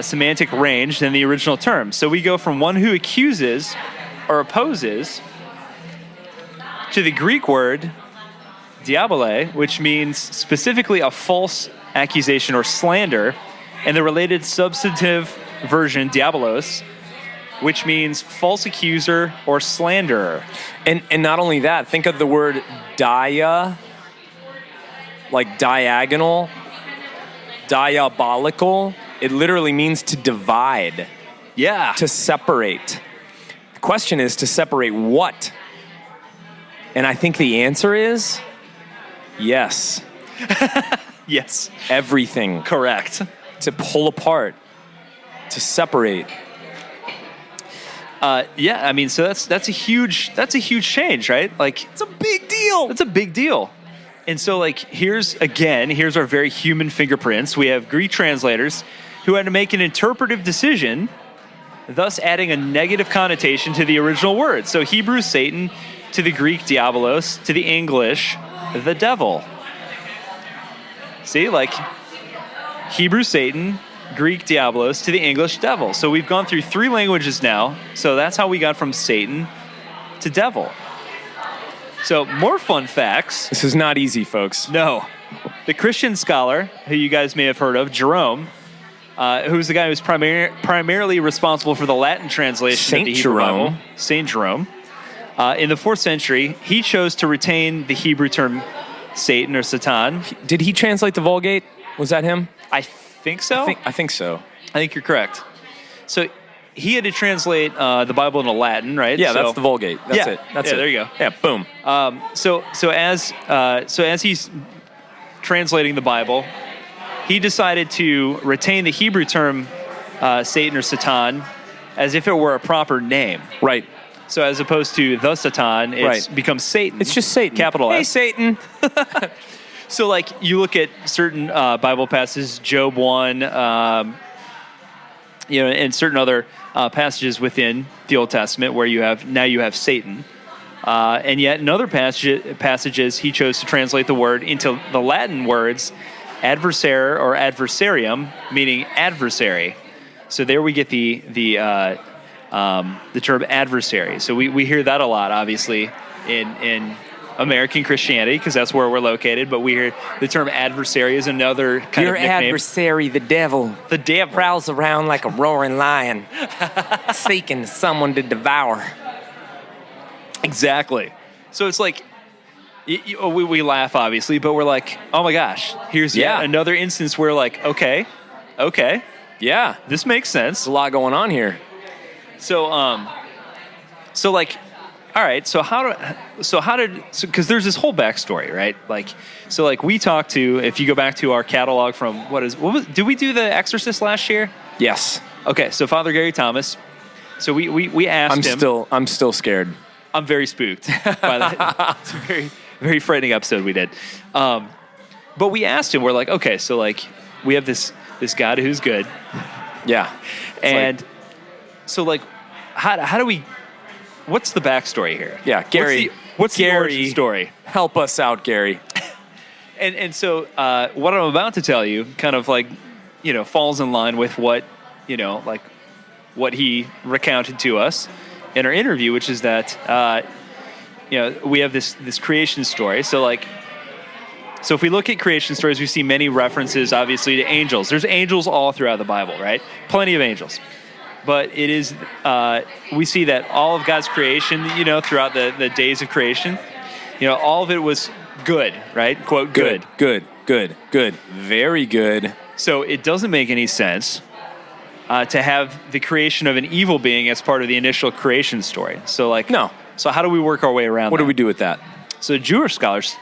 B: semantic range than the original term. So we go from one who accuses or opposes to the Greek word diabole, which means specifically a false accusation or slander, and the related substantive version, diabolos, which means false accuser or slanderer.
A: And not only that, think of the word dia, like diagonal, diabolical. It literally means to divide,
B: Yeah.
A: to separate. The question is to separate what? And I think the answer is yes.
B: Yes.
A: Everything.
B: Correct.
A: To pull apart, to separate.
B: Yeah, I mean, so that's a huge change, right? Like,
A: It's a big deal.
B: that's a big deal. And so, like, here's our very human fingerprints. We have Greek translators who had to make an interpretive decision, thus adding a negative connotation to the original word. So Hebrew Satan, to the Greek diabolos, to the English the devil. See, like, Hebrew Satan, Greek diabolos, to the English devil. So we've gone through 3 languages now. So that's how we got from Satan to devil. So more fun facts.
A: This is not easy, folks.
B: No. The Christian scholar, who you guys may have heard of, Jerome, who's the guy who's primarily responsible for the Latin translation
A: Saint
B: of the Hebrew
A: Jerome.
B: Bible, Saint Jerome. In the 4th century, he chose to retain the Hebrew term Satan or Satan.
A: Did he translate the Vulgate? Was that him?
B: I think so.
A: I think so.
B: I think you're correct. So he had to translate the Bible into Latin, right?
A: Yeah,
B: So-
A: that's the Vulgate. That's
B: Yeah,
A: it. That's
B: yeah,
A: it.
B: there you go.
A: Yeah, boom.
B: So as he's translating the Bible, he decided to retain the Hebrew term Satan or Satan as if it were a proper name.
A: Right.
B: So as opposed to the Satan, it's
A: Right.
B: becomes Satan.
A: It's just Satan.
B: Capital
A: Hey,
B: S.
A: Satan.
B: So like you look at certain Bible passages, Job 1, and certain other passages within the Old Testament where you have Satan. And yet in other passages, he chose to translate the word into the Latin words adversaire or adversarium, meaning adversary. So there we get the term adversary. So we hear that a lot, obviously, in American Christianity, because that's where we're located. But we hear the term adversary is another kind
A: Your
B: of nickname.
A: adversary, the devil,
B: The devil.
A: prowls around like a roaring lion, seeking someone to devour.
B: Exactly. So it's like, we laugh, obviously, but we're like, oh my gosh, here's
A: Yeah.
B: yet another instance where like, okay,
A: Yeah,
B: this makes sense.
A: there's a lot going on here.
B: So like, all right, because there's this whole backstory, right? Like, so like we talked to, if you go back to our catalog from, did we do The Exorcist last year?
A: Yes,
B: Okay, so Father Gary Thomas. So we asked him.
A: I'm still scared.
B: I'm very spooked by that. It's a very, very frightening episode we did. But we asked him, we're like, okay, so like we have this God who's good.
A: Yeah,
B: And so like, how do we, what's the backstory here?
A: yeah, Gary.
B: What's the
A: Gary,
B: origin story?
A: help us out, Gary.
B: And so what I'm about to tell you kind of like, falls in line with what, like what he recounted to us in our interview, which is that, we have this creation story. So if we look at creation stories, we see many references, obviously, to angels. There's angels all throughout the Bible, right? Plenty of angels. But it is, we see that all of God's creation, throughout the days of creation, all of it was good, right? Quote, good.
A: Good. Very good.
B: So it doesn't make any sense to have the creation of an evil being as part of the initial creation story. So
A: No.
B: So how do we work our way around
A: What
B: that?
A: do we do with that?
B: So Jewish scholars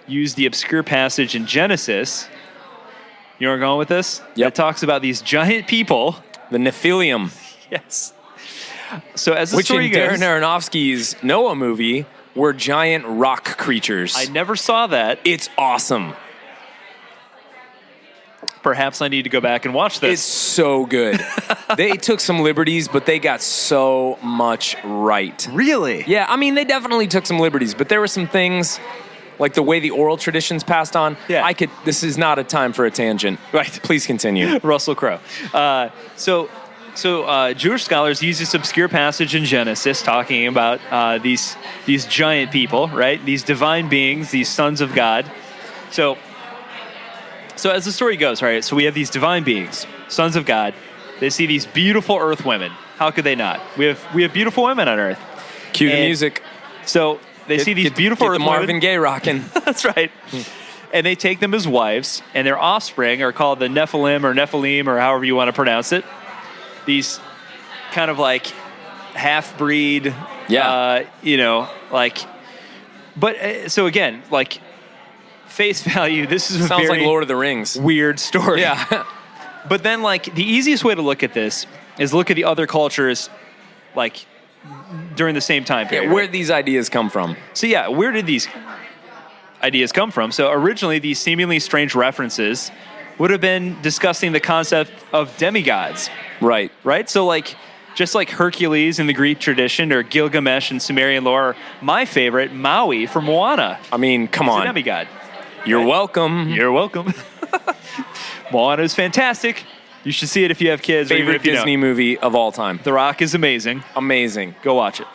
B: use the obscure passage in Genesis. You know where I'm going with this?
A: Yep.
B: It talks about these giant people.
A: The Nephilim,
B: Yes. So as the
A: which
B: story
A: in
B: goes,
A: Darren Aronofsky's Noah movie were giant rock creatures.
B: I never saw that.
A: It's awesome.
B: Perhaps I need to go back and watch this.
A: It's so good. They took some liberties, but they got so much right.
B: Really?
A: Yeah, I mean, they definitely took some liberties, but there were some things, like the way the oral traditions passed on.
B: Yeah.
A: This is not a time for a tangent.
B: Right.
A: Please continue.
B: Russell Crowe. So Jewish scholars use this obscure passage in Genesis talking about these giant people, right? These divine beings, these sons of God. So as the story goes, right? So we have these divine beings, sons of God. They see these beautiful earth women. How could they not? We have beautiful women on earth.
A: Cue the music.
B: So they see these beautiful
A: get
B: earth
A: the Marvin
B: women.
A: Gaye rocking.
B: That's right. And they take them as wives, and their offspring are called the Nephilim or however you want to pronounce it. These kind of like half-breed, so again, like face value, this is a
A: Sounds
B: very
A: like Lord of the Rings.
B: weird story.
A: Yeah.
B: But then like the easiest way to look at this is look at the other cultures like during the same time period.
A: Where'd these ideas come from?
B: So yeah, where did these ideas come from? So originally, these seemingly strange references would have been discussing the concept of demigods,
A: Right.
B: right? So like, just like Hercules in the Greek tradition, or Gilgamesh in Sumerian lore, or my favorite, Maui from Moana.
A: I mean, come
B: He's a
A: on.
B: demigod.
A: You're welcome.
B: You're welcome. Moana is fantastic. You should see it if you have kids. or even
A: Favorite
B: if you don't.
A: Disney movie of all time.
B: The Rock is amazing.
A: Amazing.
B: Go watch it.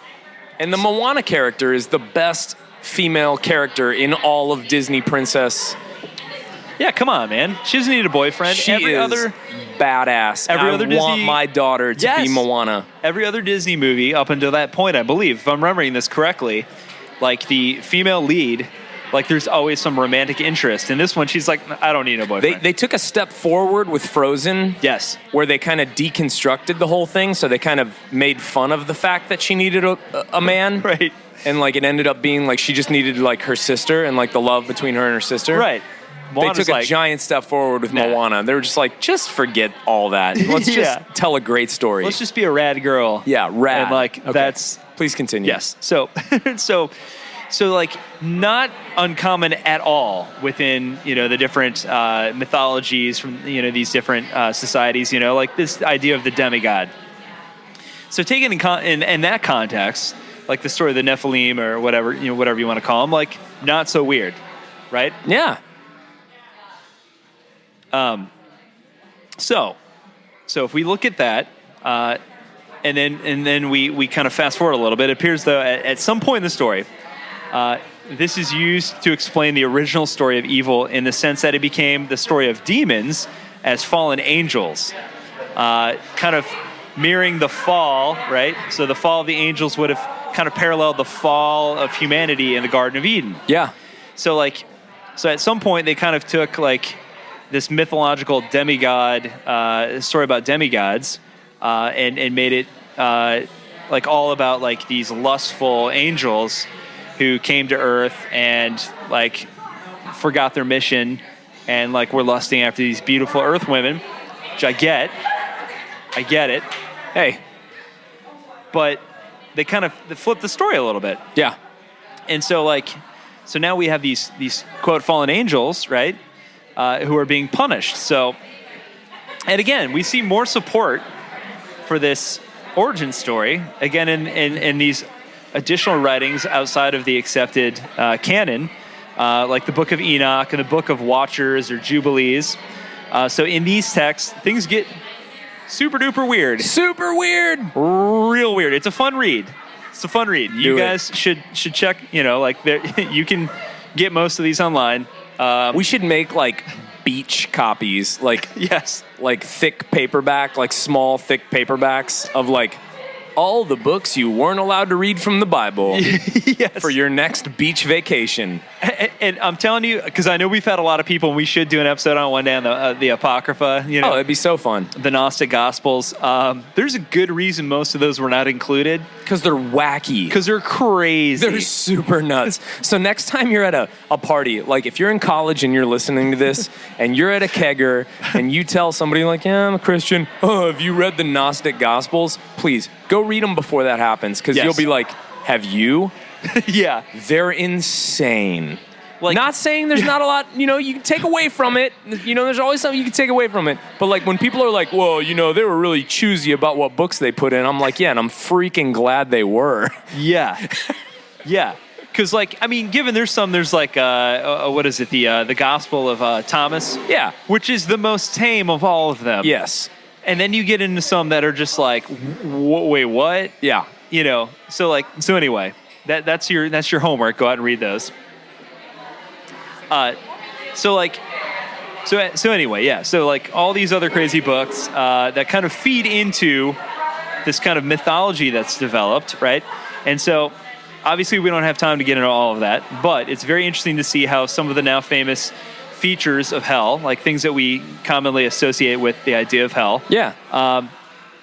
A: And the Moana character is the best female character in all of Disney princess.
B: Yeah, come on, man. She doesn't need a boyfriend.
A: She is badass.
B: Every
A: I
B: other
A: want
B: Disney-
A: my daughter to
B: Yes.
A: be Moana.
B: Every other Disney movie up until that point, I believe, if I'm remembering this correctly, like the female lead, like there's always some romantic interest. In this one, she's like, I don't need a boyfriend.
A: They took a step forward with Frozen.
B: Yes.
A: Where they kind of deconstructed the whole thing, so they kind of made fun of the fact that she needed a man.
B: Right.
A: And like it ended up being like she just needed like her sister and like the love between her and her sister.
B: Right.
A: They
B: Moana's
A: took a
B: like,
A: giant step forward with
B: Nah.
A: Moana. They were just like, just forget all that. Let's just
B: Yeah.
A: tell a great story.
B: let's just be a rad girl.
A: yeah, rad.
B: And like,
A: Okay.
B: that's,
A: Please continue.
B: yes. So, so like not uncommon at all within, the different mythologies from, these different societies, like this idea of the demigod. So taken in that context, like the story of the Nephilim or whatever, whatever you want to call them, like not so weird, right?
A: Yeah.
B: So if we look at that, and then we kind of fast forward a little bit, it appears though at some point in the story, this is used to explain the original story of evil in the sense that it became the story of demons as fallen angels, kind of mirroring the fall, right? So the fall of the angels would have kind of paralleled the fall of humanity in the Garden of Eden.
A: Yeah.
B: So at some point they kind of took like this mythological demigod story about demigods and made it like all about like these lustful angels who came to Earth and like forgot their mission and like were lusting after these beautiful Earth women, which I get it.
A: Hey.
B: But they kind of flipped the story a little bit.
A: Yeah.
B: And so now we have these quote fallen angels, right, who are being punished. So, and again, we see more support for this origin story again in these additional writings outside of the accepted canon, like the Book of Enoch and the Book of Watchers or Jubilees. So in these texts, things get super duper weird.
A: Super weird.
B: Real weird. It's a fun read. You
A: Do
B: guys should check, you can get most of these online.
A: We should make like beach copies, like
B: Yes.
A: like thick paperback, like small thick paperbacks of like all the books you weren't allowed to read from the Bible
B: Yes.
A: for your next beach vacation.
B: And I'm telling you, because I know we've had a lot of people, and we should do an episode on one day on the Apocrypha,
A: Oh, it'd be so fun.
B: the Gnostic Gospels. There's a good reason most of those were not included,
A: Because they're wacky.
B: because they're crazy.
A: They're super nuts. So next time you're at a party, like if you're in college and you're listening to this and you're at a kegger and you tell somebody like, yeah, I'm a Christian. Oh, have you read the Gnostic Gospels? Please go read them before that happens because
B: Yes.
A: you'll be like, have you?
B: Yeah.
A: They're insane.
B: Like-
A: Not saying there's not a lot, you can take away from it. There's always something you can take away from it. But like when people are like, well, they were really choosy about what books they put in. I'm like, yeah, and I'm freaking glad they were.
B: Yeah. Yeah. Because, given there's like, what is it, the Gospel of Thomas?
A: Yeah.
B: Which is the most tame of all of them.
A: Yes.
B: And then you get into some that are just like, wait, what?
A: Yeah.
B: You know, so anyway, that's your homework. Go out and read those. So anyway, yeah. So like all these other crazy books that kind of feed into this kind of mythology that's developed, right? And so obviously we don't have time to get into all of that, but it's very interesting to see how some of the now famous features of hell, like things that we commonly associate with the idea of hell,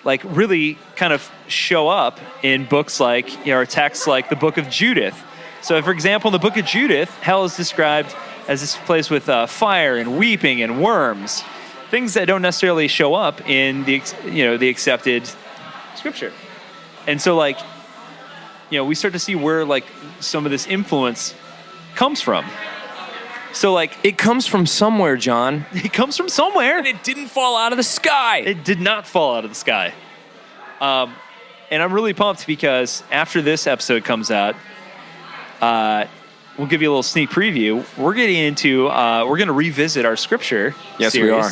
B: like really kind of show up in books like, you know, or texts like the Book of Judith. So, for example, in the Book of Judith, hell is described as this place with fire and weeping and worms, things that don't necessarily show up in the accepted scripture. And so, like, you know, we start to see where like some of this influence comes from. So, like,
A: It comes from somewhere, John.
B: it comes from somewhere.
A: And it didn't fall out of the sky.
B: It did not fall out of the sky. And I'm really pumped because after this episode comes out, we'll give you a little sneak preview. We're getting into, we're going to revisit our scripture
A: Yes,
B: series
A: we are.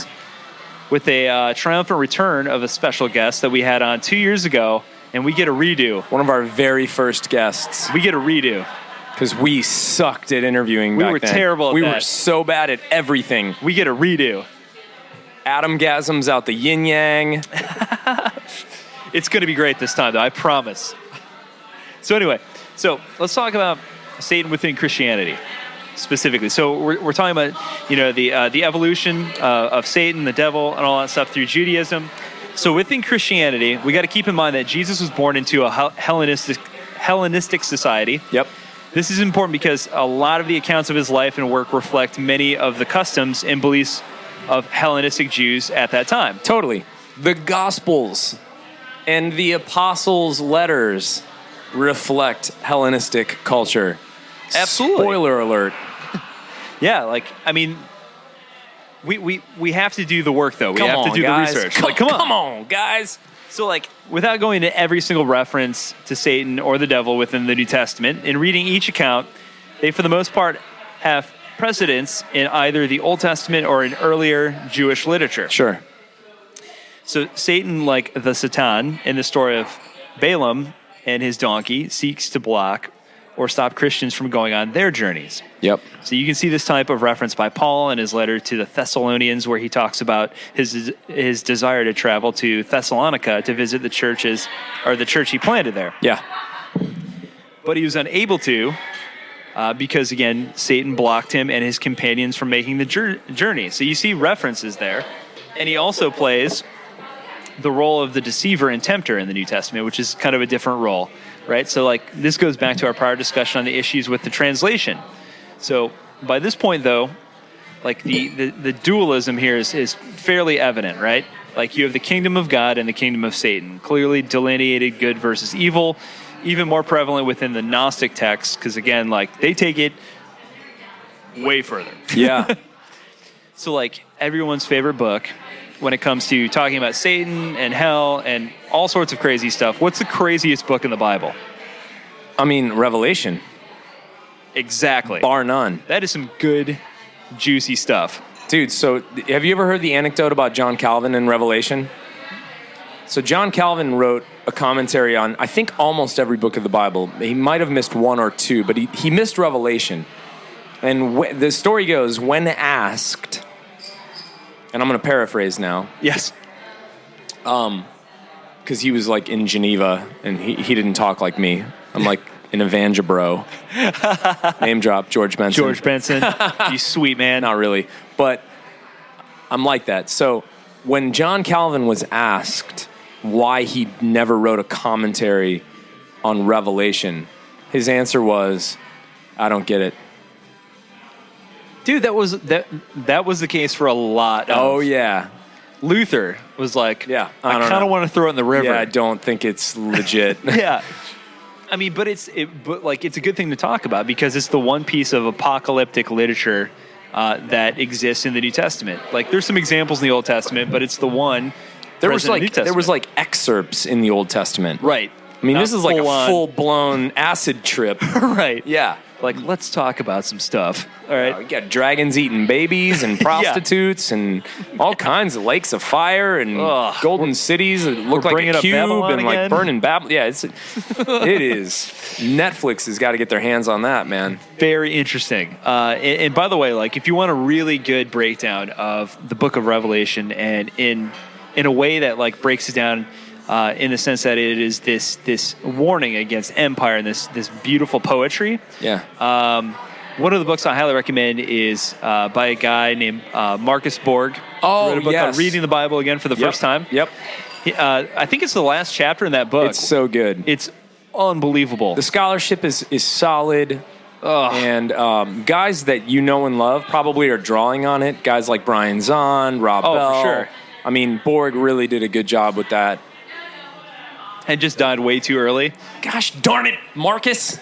B: with a triumphant return of a special guest that we had on 2 years ago, and we get a redo.
A: One of our very first guests.
B: We get a redo.
A: Because we sucked at interviewing
B: We
A: back
B: were
A: then.
B: terrible at
A: We
B: that.
A: were so bad at everything.
B: We get a redo.
A: Adamgasms out the yin yang.
B: It's going to be great this time, though. I promise. So anyway, let's talk about Satan within Christianity specifically. So we're talking about, you know, the evolution of Satan, the devil, and all that stuff through Judaism. So within Christianity, we got to keep in mind that Jesus was born into a Hellenistic society.
A: Yep.
B: This is important because a lot of the accounts of his life and work reflect many of the customs and beliefs of Hellenistic Jews at that time.
A: Totally. The Gospels and the Apostles' letters reflect Hellenistic culture.
B: Absolutely.
A: Spoiler alert.
B: Yeah, like, I mean, we have to do the work, though. We
A: Come
B: have
A: on,
B: to do
A: guys.
B: the research.
A: Come on, guys.
B: So, like, without going into every single reference to Satan or the devil within the New Testament, in reading each account, they, for the most part, have precedence in either the Old Testament or in earlier Jewish literature.
A: Sure.
B: So Satan, like the Satan in the story of Balaam and his donkey, seeks to block or stop Christians from going on their journeys.
A: Yep.
B: So you can see this type of reference by Paul in his letter to the Thessalonians, where he talks about his desire to travel to Thessalonica to visit the churches, or the church he planted there.
A: Yeah.
B: But he was unable to because, again, Satan blocked him and his companions from making the journey. So you see references there. And he also plays the role of the deceiver and tempter in the New Testament, which is kind of a different role, right? So, like, this goes back to our prior discussion on the issues with the translation. So by this point, though, like the dualism here is fairly evident, right? Like, you have the kingdom of God and the kingdom of Satan, clearly delineated good versus evil, even more prevalent within the Gnostic texts, because, again, like, they take it way further.
A: Yeah.
B: So, like, everyone's favorite book when it comes to talking about Satan and hell and all sorts of crazy stuff. What's the craziest book in the Bible?
A: I mean, Revelation.
B: Exactly.
A: Bar none.
B: That is some good, juicy stuff.
A: Dude, so have you ever heard the anecdote about John Calvin in Revelation? So John Calvin wrote a commentary on, I think, almost every book of the Bible. He might have missed one or two, but he missed Revelation. And the story goes, when asked, and I'm going to paraphrase now,
B: Yes.
A: because he was like in Geneva, and he didn't talk like me. I'm like an evangelibro. Name drop, George Benson.
B: George Benson. You sweet man.
A: Not really, but I'm like that. So when John Calvin was asked why he never wrote a commentary on Revelation, his answer was, I don't get it.
B: Dude, that was the case for a lot of...
A: Oh, yeah.
B: Luther was like,
A: Yeah,
B: I
A: I don't
B: kind
A: know.
B: of want to throw it in the river.
A: Yeah, I don't think it's legit.
B: Yeah. I mean, but it's a good thing to talk about because it's the one piece of apocalyptic literature that exists in the New Testament. Like, there's some examples in the Old Testament, but it's the one
A: There was
B: present in the New
A: there was
B: Testament.
A: like excerpts in the Old Testament.
B: Right.
A: I mean,
B: Not
A: this is like a
B: full-on.
A: full-blown acid trip.
B: Right.
A: Yeah.
B: Like, let's talk about some stuff. All right.
A: You got dragons eating babies and prostitutes and all kinds of lakes of fire and golden cities that look like
B: bringing
A: a
B: up
A: cube
B: Babylon
A: and like
B: again.
A: burning Babylon. Yeah, it is. Netflix has got to get their hands on that, man.
B: Very interesting. And by the way, like, if you want a really good breakdown of the Book of Revelation, and in a way that like breaks it down in the sense that it is this warning against empire and this beautiful poetry.
A: Yeah.
B: One of the books I highly recommend is by a guy named Marcus Borg.
A: Oh,
B: He wrote a book
A: yes.
B: on reading the Bible again for the first time.
A: Yep.
B: I think it's the last chapter in that book.
A: It's so good.
B: It's unbelievable.
A: The scholarship is solid. And guys that you know and love probably are drawing on it. Guys like Brian Zahn, Rob
B: Oh, for
A: Bell.
B: sure.
A: I mean, Borg really did a good job with that.
B: And just died way too early.
A: Gosh darn it, Marcus.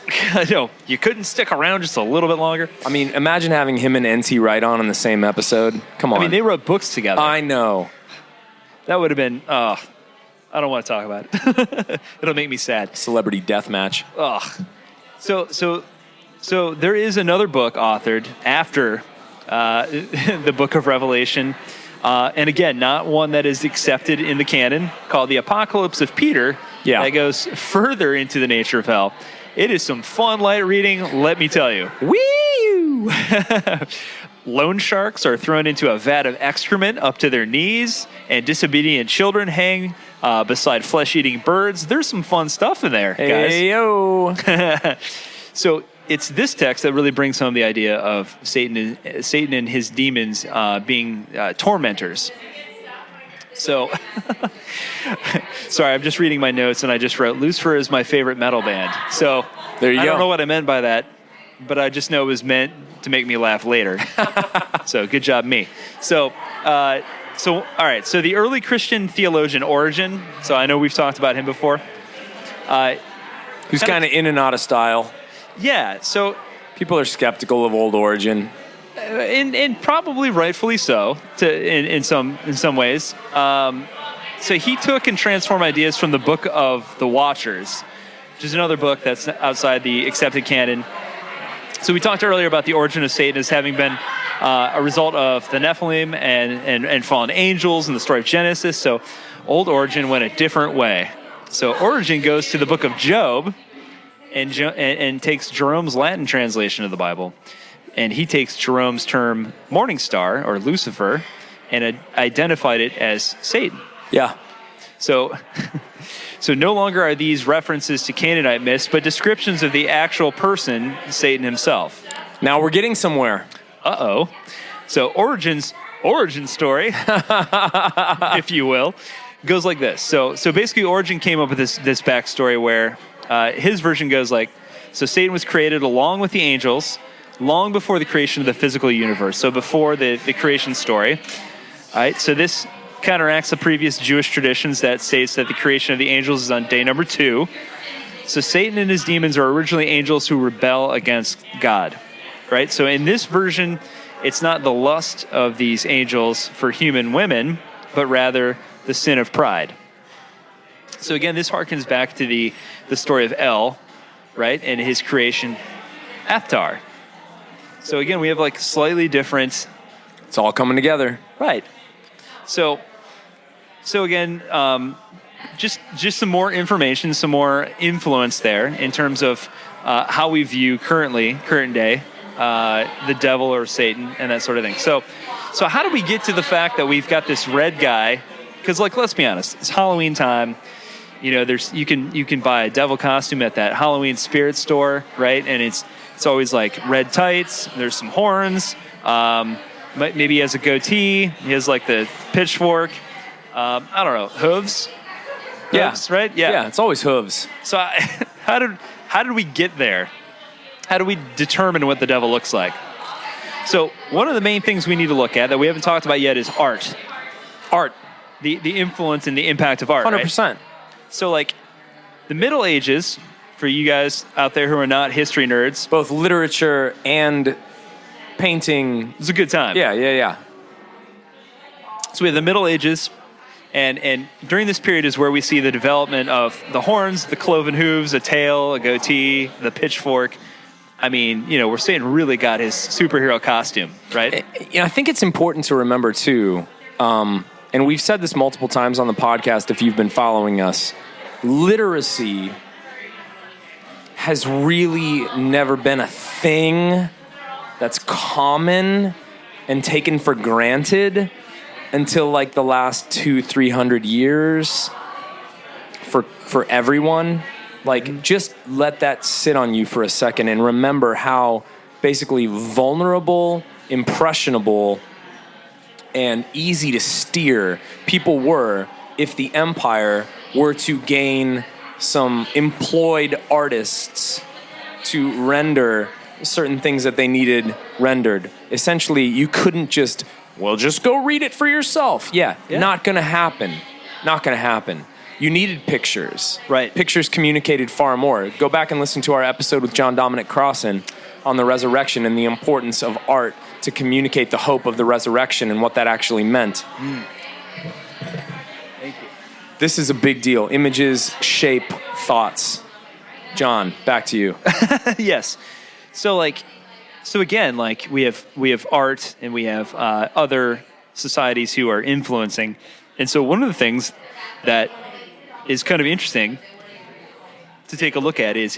B: No, you couldn't stick around just a little bit longer.
A: I mean, imagine having him and NT Wright on the same episode. Come on.
B: I mean, they wrote books together.
A: I know.
B: That would have been, I don't want to talk about it. It'll make me sad.
A: Celebrity death match.
B: Ugh. So there is another book authored after the Book of Revelation. And again, not one that is accepted in the canon, called The Apocalypse of Peter.
A: Yeah.
B: That goes further into the nature of hell. It is some fun, light reading, let me tell you.
A: Woo!
B: Loan sharks are thrown into a vat of excrement up to their knees, and disobedient children hang beside flesh-eating birds. There's some fun stuff in there, guys.
A: Hey, yo.
B: So it's this text that really brings home the idea of Satan and his demons being tormentors. So, sorry, I'm just reading my notes, and I just wrote, Lucifer is my favorite metal band. So,
A: There you
B: I
A: go.
B: don't know what I meant by that, but I just know it was meant to make me laugh later. So, good job, me. So, all right, so the early Christian theologian Origen, so I know we've talked about him before.
A: Who's kind of in and out of style.
B: Yeah, so
A: People are skeptical of old Origin.
B: and probably rightfully so in some ways. So he took and transformed ideas from the Book of the Watchers, which is another book that's outside the accepted canon. So we talked earlier about the origin of Satan as having been a result of the Nephilim and fallen angels in the story of Genesis. So old Origin went a different way. So Origin goes to the book of Job and takes Jerome's Latin translation of the Bible. And he takes Jerome's term morning star, or Lucifer, and identified it as Satan.
A: Yeah.
B: So no longer are these references to Canaanite myths, but descriptions of the actual person, Satan himself.
A: Now we're getting somewhere.
B: Uh-oh. So Origin's origin story, if you will, goes like this. So basically Origin came up with this backstory where his version goes like, so Satan was created along with the angels long before the creation of the physical universe, so before the creation story. All right, so this counteracts the previous Jewish traditions that states that the creation of the angels is on day number 2. So Satan and his demons are originally angels who rebel against God, right? So in this version, it's not the lust of these angels for human women, but rather the sin of pride. So again, this harkens back to the story of El, right, and his creation, Athtar. So again, we have like slightly different.
A: It's all coming together.
B: Right. So again, just some more information, some more influence there in terms of how we view current day, the devil or Satan and that sort of thing. So how do we get to the fact that we've got this red guy? Because like, let's be honest, it's Halloween time. You know, you can buy a devil costume at that Halloween spirit store, right? And it's always like red tights. There's some horns. Maybe he has a goatee. He has like the pitchfork. I don't know, hooves.
A: Yeah.
B: Hooves, right? Yeah.
A: It's always hooves.
B: So how did we get there? How do we determine what the devil looks like? So one of the main things we need to look at that we haven't talked about yet is art.
A: Art.
B: The influence and the impact of art.
A: 100%.
B: Right? So like the Middle Ages, for you guys out there who are not history nerds,
A: Both literature and painting.
B: it was a good time.
A: Yeah.
B: So we have the Middle Ages, and during this period is where we see the development of the horns, the cloven hooves, a tail, a goatee, the pitchfork. I mean, we're saying really got his superhero costume, right?
A: I think it's important to remember too, and we've said this multiple times on the podcast if you've been following us, literacy has really never been a thing that's common and taken for granted until like the last 200-300 years for everyone. Like, just let that sit on you for a second and remember how basically vulnerable, impressionable, and easy to steer people were if the empire were to gain some employed artists to render certain things that they needed rendered. Essentially, you couldn't just go read it for yourself. Yeah. Not gonna happen. Not gonna happen. You needed pictures.
B: Right.
A: Pictures communicated far more. Go back and listen to our episode with John Dominic Crossan on the resurrection and the importance of art to communicate the hope of the resurrection and what that actually meant.
B: Thank you.
A: This is a big deal. Images shape thoughts. John, back to you.
B: Yes. So again, like we have art and we have other societies who are influencing. And so one of the things that is kind of interesting to take a look at is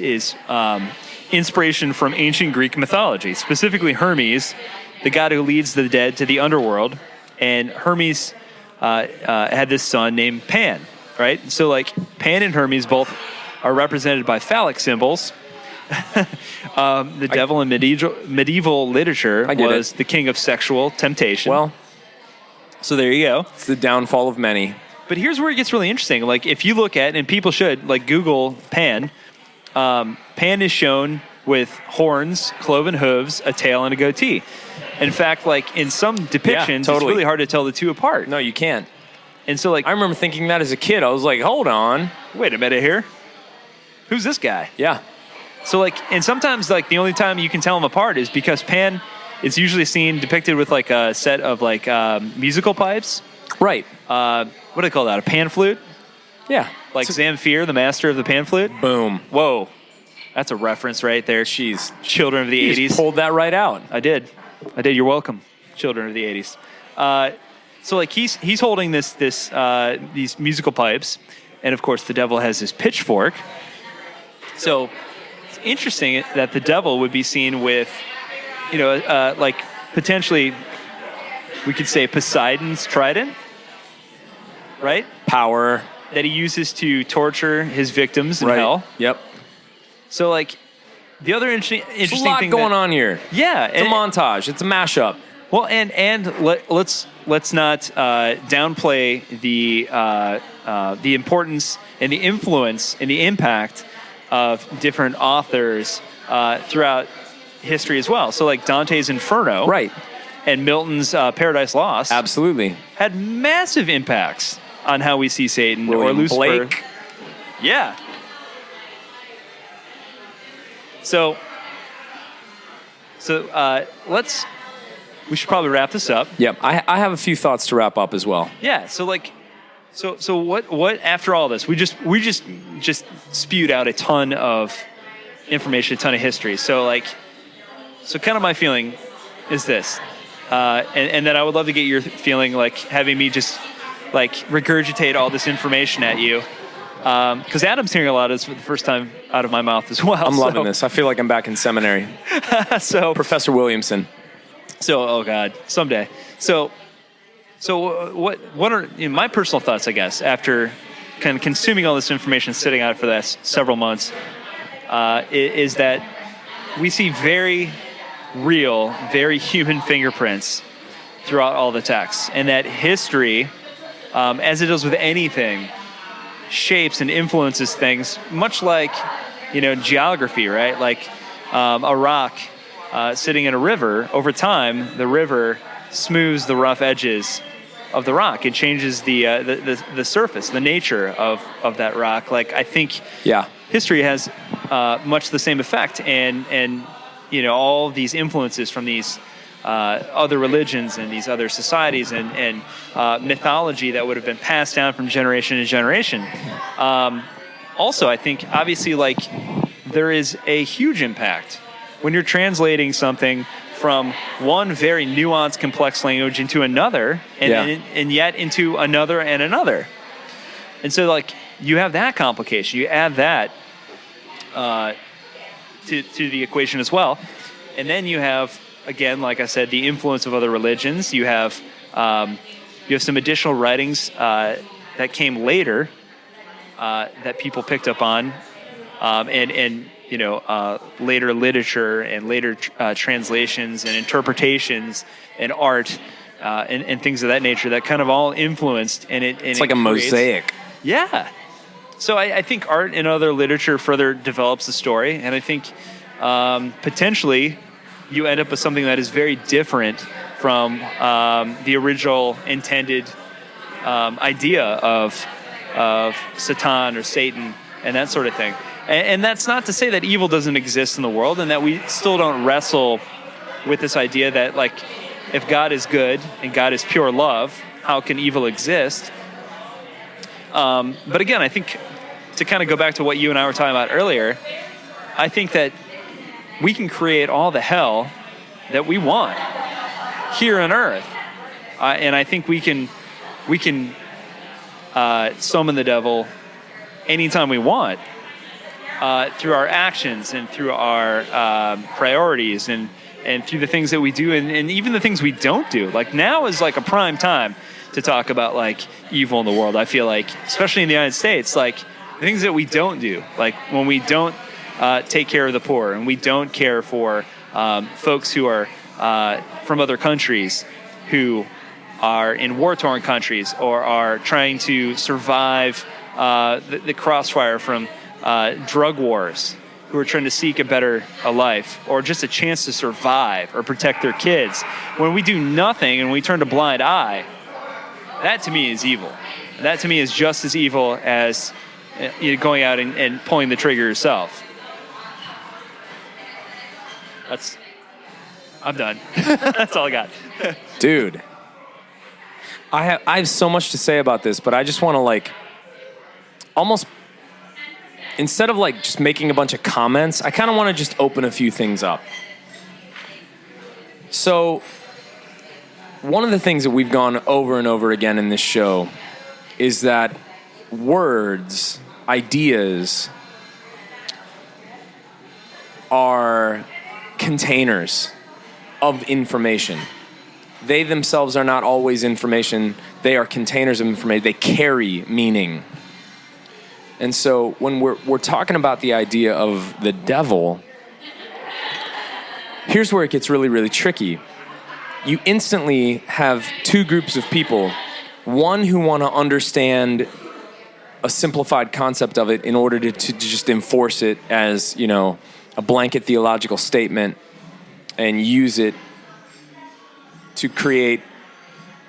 B: inspiration from ancient Greek mythology, specifically Hermes, the god who leads the dead to the underworld. And Hermes had this son named Pan, right? So like Pan and Hermes both are represented by phallic symbols. The devil in medieval literature was the king of sexual temptation.
A: Well,
B: so there you go.
A: It's the downfall of many.
B: But here's where it gets really interesting. Like, if you look at, and people should, like, Google Pan. Pan is shown with horns, cloven hooves, a tail, and a goatee. In fact, like, in some depictions, it's really hard to tell the two apart.
A: No, you can't.
B: And so, like,
A: I remember thinking that as a kid. I was like, hold on.
B: Wait a minute here. Who's this guy?
A: Yeah.
B: So, like, and sometimes, like, the only time you can tell them apart is because Pan is usually seen depicted with, like, a set of, like, musical pipes.
A: Right.
B: What do they call that? A pan flute?
A: Yeah.
B: Like Zamfir, the master of the pan flute?
A: Boom.
B: Whoa. That's a reference right there.
A: Jeez.
B: Children of the
A: You
B: 80s.
A: just pulled that right out.
B: I did. You're welcome. Children of the 80s. So like he's holding these musical pipes, and of course the devil has his pitchfork. So it's interesting that the devil would be seen with, like potentially we could say Poseidon's trident, right?
A: Power.
B: That he uses to torture his victims in
A: Right.
B: hell.
A: Yep.
B: So like the other interesting
A: There's a lot
B: thing
A: going on here.
B: Yeah,
A: It's a montage. It's a mashup.
B: Well, and let's not downplay the importance and the influence and the impact of different authors throughout history as well. So like Dante's Inferno,
A: Right.
B: and Milton's Paradise Lost,
A: Absolutely.
B: had massive impacts on how we see Satan or
A: William
B: Lucifer.
A: Blake.
B: Yeah. So we should probably wrap this up.
A: Yep. I have a few thoughts to wrap up as well.
B: Yeah. So what after all this, we just spewed out a ton of information, a ton of history. So kind of my feeling is this, and then I would love to get your feeling, like having me just like regurgitate all this information at you. Because Adam's hearing a lot of this for the first time out of my mouth as well.
A: I'm loving this. I feel like I'm back in seminary.
B: So
A: Professor Williamson.
B: oh God, someday. So what are my personal thoughts, I guess, after kind of consuming all this information, sitting out for the last several months, is that we see very real, very human fingerprints throughout all the texts, and that history, as it does with anything, shapes and influences things, much like geography, right? Like a rock sitting in a river. Over time, the river smooths the rough edges of the rock. It changes the surface, the nature of that rock. Like I think, history has much the same effect, and all these influences from these other religions and these other societies and mythology that would have been passed down from generation to generation. Also, I think obviously like there is a huge impact when you're translating something from one very nuanced, complex language into another, and yet into another and another. And so, like, you have that complication. You add that to the equation as well. And then you have, again, like I said, the influence of other religions. You have some additional writings that came later that people picked up on, and later literature and later translations and interpretations and art and things of that nature that kind of all influenced. It's
A: like a mosaic.
B: Yeah. So I think art and other literature further develops the story, and I think potentially you end up with something that is very different from the original intended idea of Satan or Satan and that sort of thing. And that's not to say that evil doesn't exist in the world and that we still don't wrestle with this idea that, like, if God is good and God is pure love, how can evil exist? But again, I think to kind of go back to what you and I were talking about earlier, I think that we can create all the hell that we want here on Earth. And I think we can summon the devil anytime we want through our actions and through our priorities and through the things that we do and even the things we don't do. Like, now is like a prime time to talk about, like, evil in the world. I feel like, especially in the United States, like, the things that we don't do, like when we don't take care of the poor and we don't care for folks who are from other countries who are in war-torn countries or are trying to survive the crossfire from drug wars, who are trying to seek a better life or just a chance to survive or protect their kids. When we do nothing and we turn a blind eye, that to me is evil. That to me is just as evil as going out and pulling the trigger yourself. I'm done. That's all I got.
A: Dude, I have so much to say about this, but I just want to, like, almost, instead of, like, just making a bunch of comments, I kind of want to just open a few things up. So, one of the things that we've gone over and over again in this show is that words, ideas, are containers of information. They themselves are not always information. They are containers of information. They carry meaning. And so when we're talking about the idea of the devil, here's where it gets really, really tricky. You instantly have two groups of people. One who want to understand a simplified concept of it in order to just enforce it as, a blanket theological statement and use it to create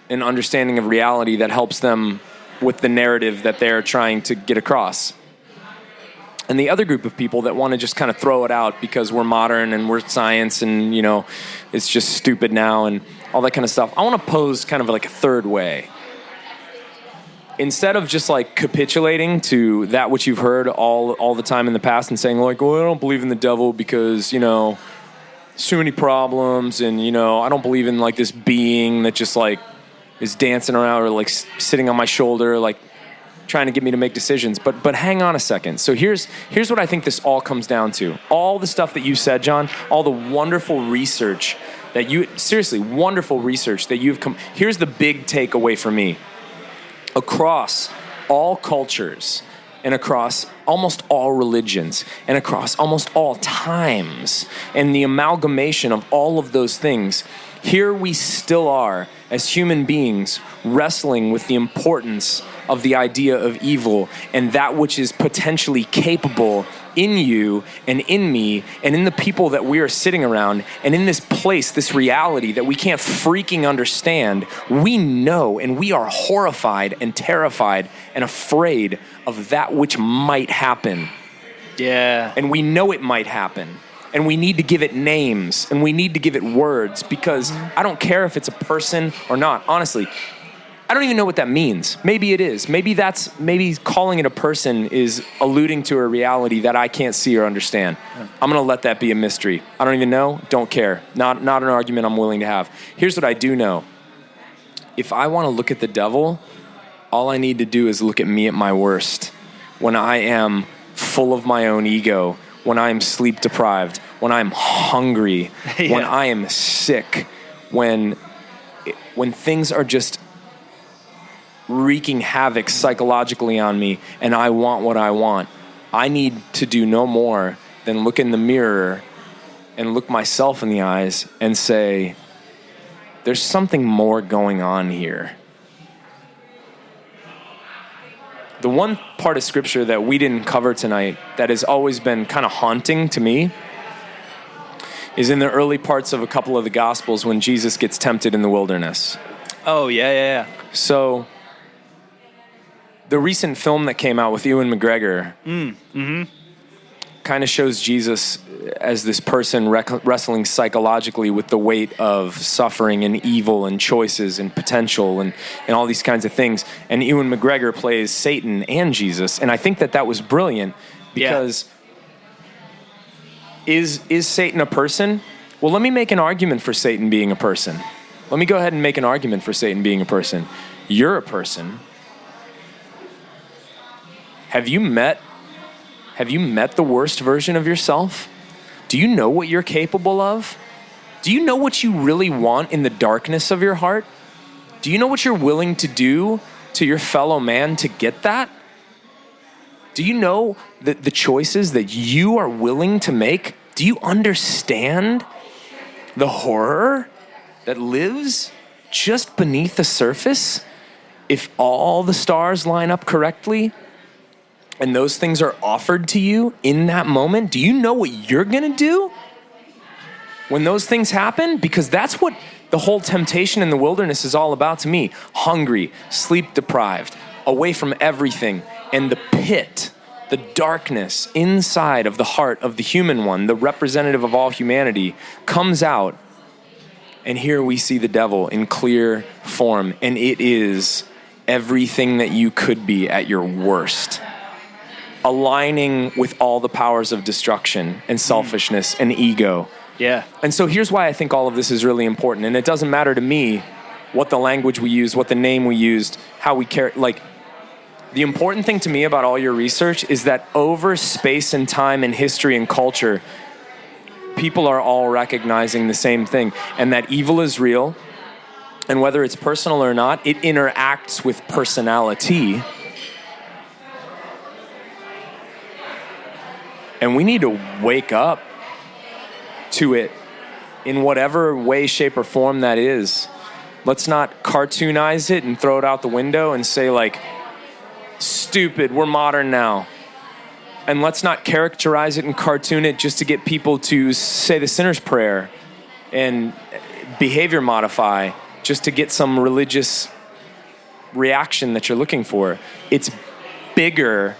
A: an understanding of reality that helps them with the narrative that they're trying to get across. And the other group of people that want to just kind of throw it out because we're modern and we're science and, it's just stupid now and all that kind of stuff. I want to pose kind of like a third way. Instead of just, like, capitulating to that which you've heard all the time in the past and saying, like, well, I don't believe in the devil because, there's too many problems and, I don't believe in, like, this being that just, like, is dancing around or, like, sitting on my shoulder, like, trying to get me to make decisions. But hang on a second. So here's what I think this all comes down to. All the stuff that you said, John, all the wonderful research that wonderful research that you've come. Here's the big takeaway for me. Across all cultures and across almost all religions and across almost all times and the amalgamation of all of those things, here we still are as human beings wrestling with the importance of the idea of evil and that which is potentially capable in you and in me and in the people that we are sitting around and in this place, this reality that we can't freaking understand. We know and we are horrified and terrified and afraid of that which might happen.
B: Yeah.
A: And we know it might happen. And we need to give it names and we need to give it words because I don't care if it's a person or not. Honestly, I don't even know what that means. Maybe it is. Maybe calling it a person is alluding to a reality that I can't see or understand. I'm going to let that be a mystery. I don't even know. Don't care. Not an argument I'm willing to have. Here's what I do know. If I want to look at the devil, all I need to do is look at me at my worst. When I am full of my own ego, when I am sleep deprived, when I'm hungry, when I am sick, when things are just wreaking havoc psychologically on me and I want what I want, I need to do no more than look in the mirror and look myself in the eyes and say, there's something more going on here. The one part of scripture that we didn't cover tonight that has always been kind of haunting to me is in the early parts of a couple of the Gospels when Jesus gets tempted in the wilderness.
B: Oh, yeah.
A: So, the recent film that came out with Ewan McGregor kind of shows Jesus as this person wrestling psychologically with the weight of suffering and evil and choices and potential and all these kinds of things. And Ewan McGregor plays Satan and Jesus. And I think that was brilliant because is Satan a person? Well, let me make an argument for Satan being a person. Let me go ahead and make an argument for Satan being a person. You're a person. Have you met the worst version of yourself? Do you know what you're capable of? Do you know what you really want in the darkness of your heart? Do you know what you're willing to do to your fellow man to get that? Do you know the choices that you are willing to make? Do you understand the horror that lives just beneath the surface if all the stars line up correctly? And those things are offered to you in that moment, do you know what you're going to do when those things happen? Because that's what the whole temptation in the wilderness is all about to me. Hungry, sleep deprived, away from everything. And the pit, the darkness inside of the heart of the human one, the representative of all humanity, comes out. And here we see the devil in clear form. And it is everything that you could be at your worst. Aligning with all the powers of destruction and selfishness and ego.
B: Yeah.
A: And so here's why I think all of this is really important. And it doesn't matter to me what the language we use, what the name we used, how we care. Like, the important thing to me about all your research is that over space and time and history and culture, people are all recognizing the same thing. And that evil is real. And whether it's personal or not, it interacts with personality. And we need to wake up to it in whatever way, shape, or form that is. Let's not cartoonize it and throw it out the window and say, like, stupid, we're modern now. And let's not characterize it and cartoon it just to get people to say the sinner's prayer and behavior modify just to get some religious reaction that you're looking for. It's bigger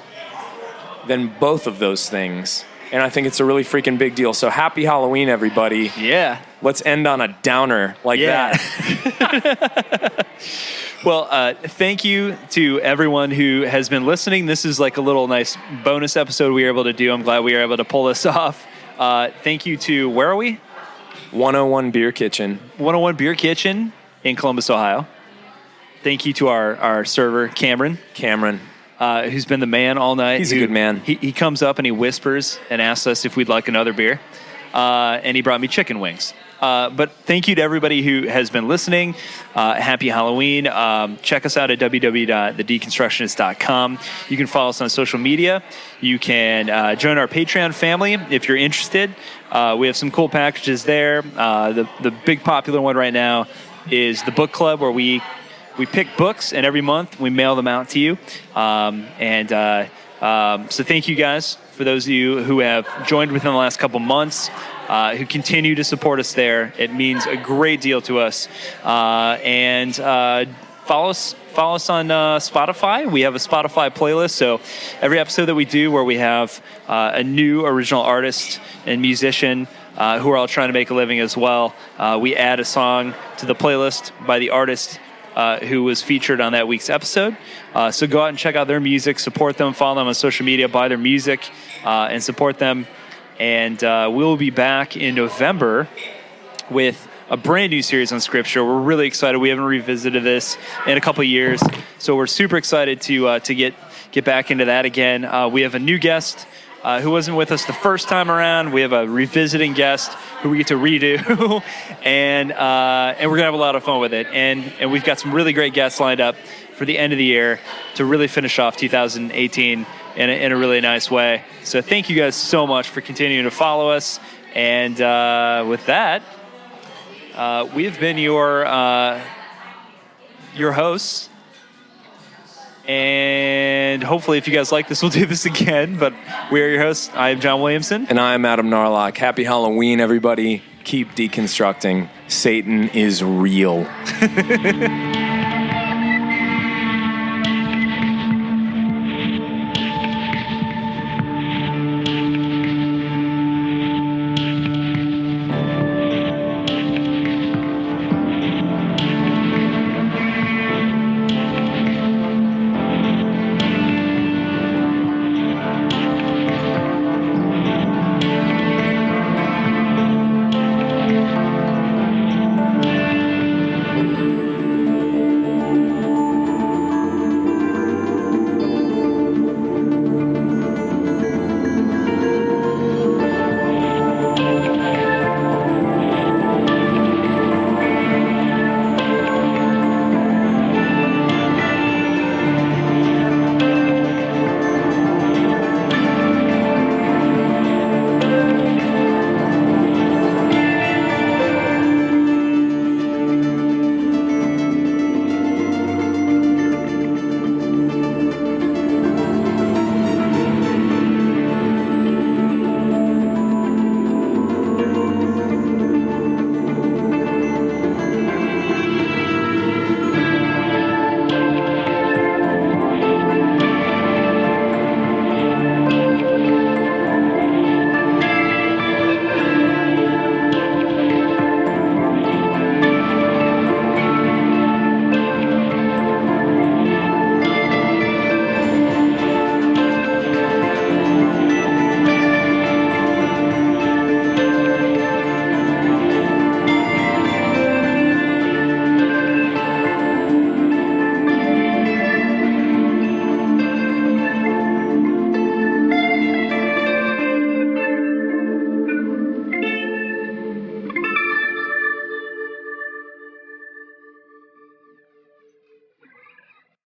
A: than both of those things. And I think it's a really freaking big deal. So happy Halloween, everybody.
B: Yeah.
A: Let's end on a downer like that.
B: Well, thank you to everyone who has been listening. This is like a little nice bonus episode we were able to do. I'm glad we were able to pull this off. Thank you to, where are we?
A: 101 Beer Kitchen.
B: 101 Beer Kitchen in Columbus, Ohio. Thank you to our server, Cameron. Who's been the man all night.
A: He's a good man.
B: He comes up and he whispers and asks us if we'd like another beer. And he brought me chicken wings. But thank you to everybody who has been listening. Happy Halloween. Check us out at www.thedeconstructionist.com. You can follow us on social media. You can join our Patreon family if you're interested. We have some cool packages there. The big popular one right now is the book club, where we pick books, and every month we mail them out to you. So thank you guys for those of you who have joined within the last couple months, who continue to support us there. It means a great deal to us. And follow us on Spotify. We have a Spotify playlist. So every episode that we do where we have a new original artist and musician who are all trying to make a living as well, we add a song to the playlist by the artist who was featured on that week's episode. So go out and check out their music, support them, follow them on social media, buy their music, and support them. And we'll be back in November with a brand new series on Scripture. We're really excited. We haven't revisited this in a couple of years, so we're super excited to get back into that again. We have a new guest who wasn't with us the first time around. We have a revisiting guest who we get to redo, and we're gonna have a lot of fun with it. And we've got some really great guests lined up for the end of the year to really finish off 2018 in a really nice way. So thank you guys so much for continuing to follow us. And with that, we have been your hosts. And hopefully, if you guys like this, we'll do this again. But we are your hosts. I am John Williamson.
A: And I'm Adam Narlock. Happy Halloween, everybody. Keep deconstructing. Satan is real.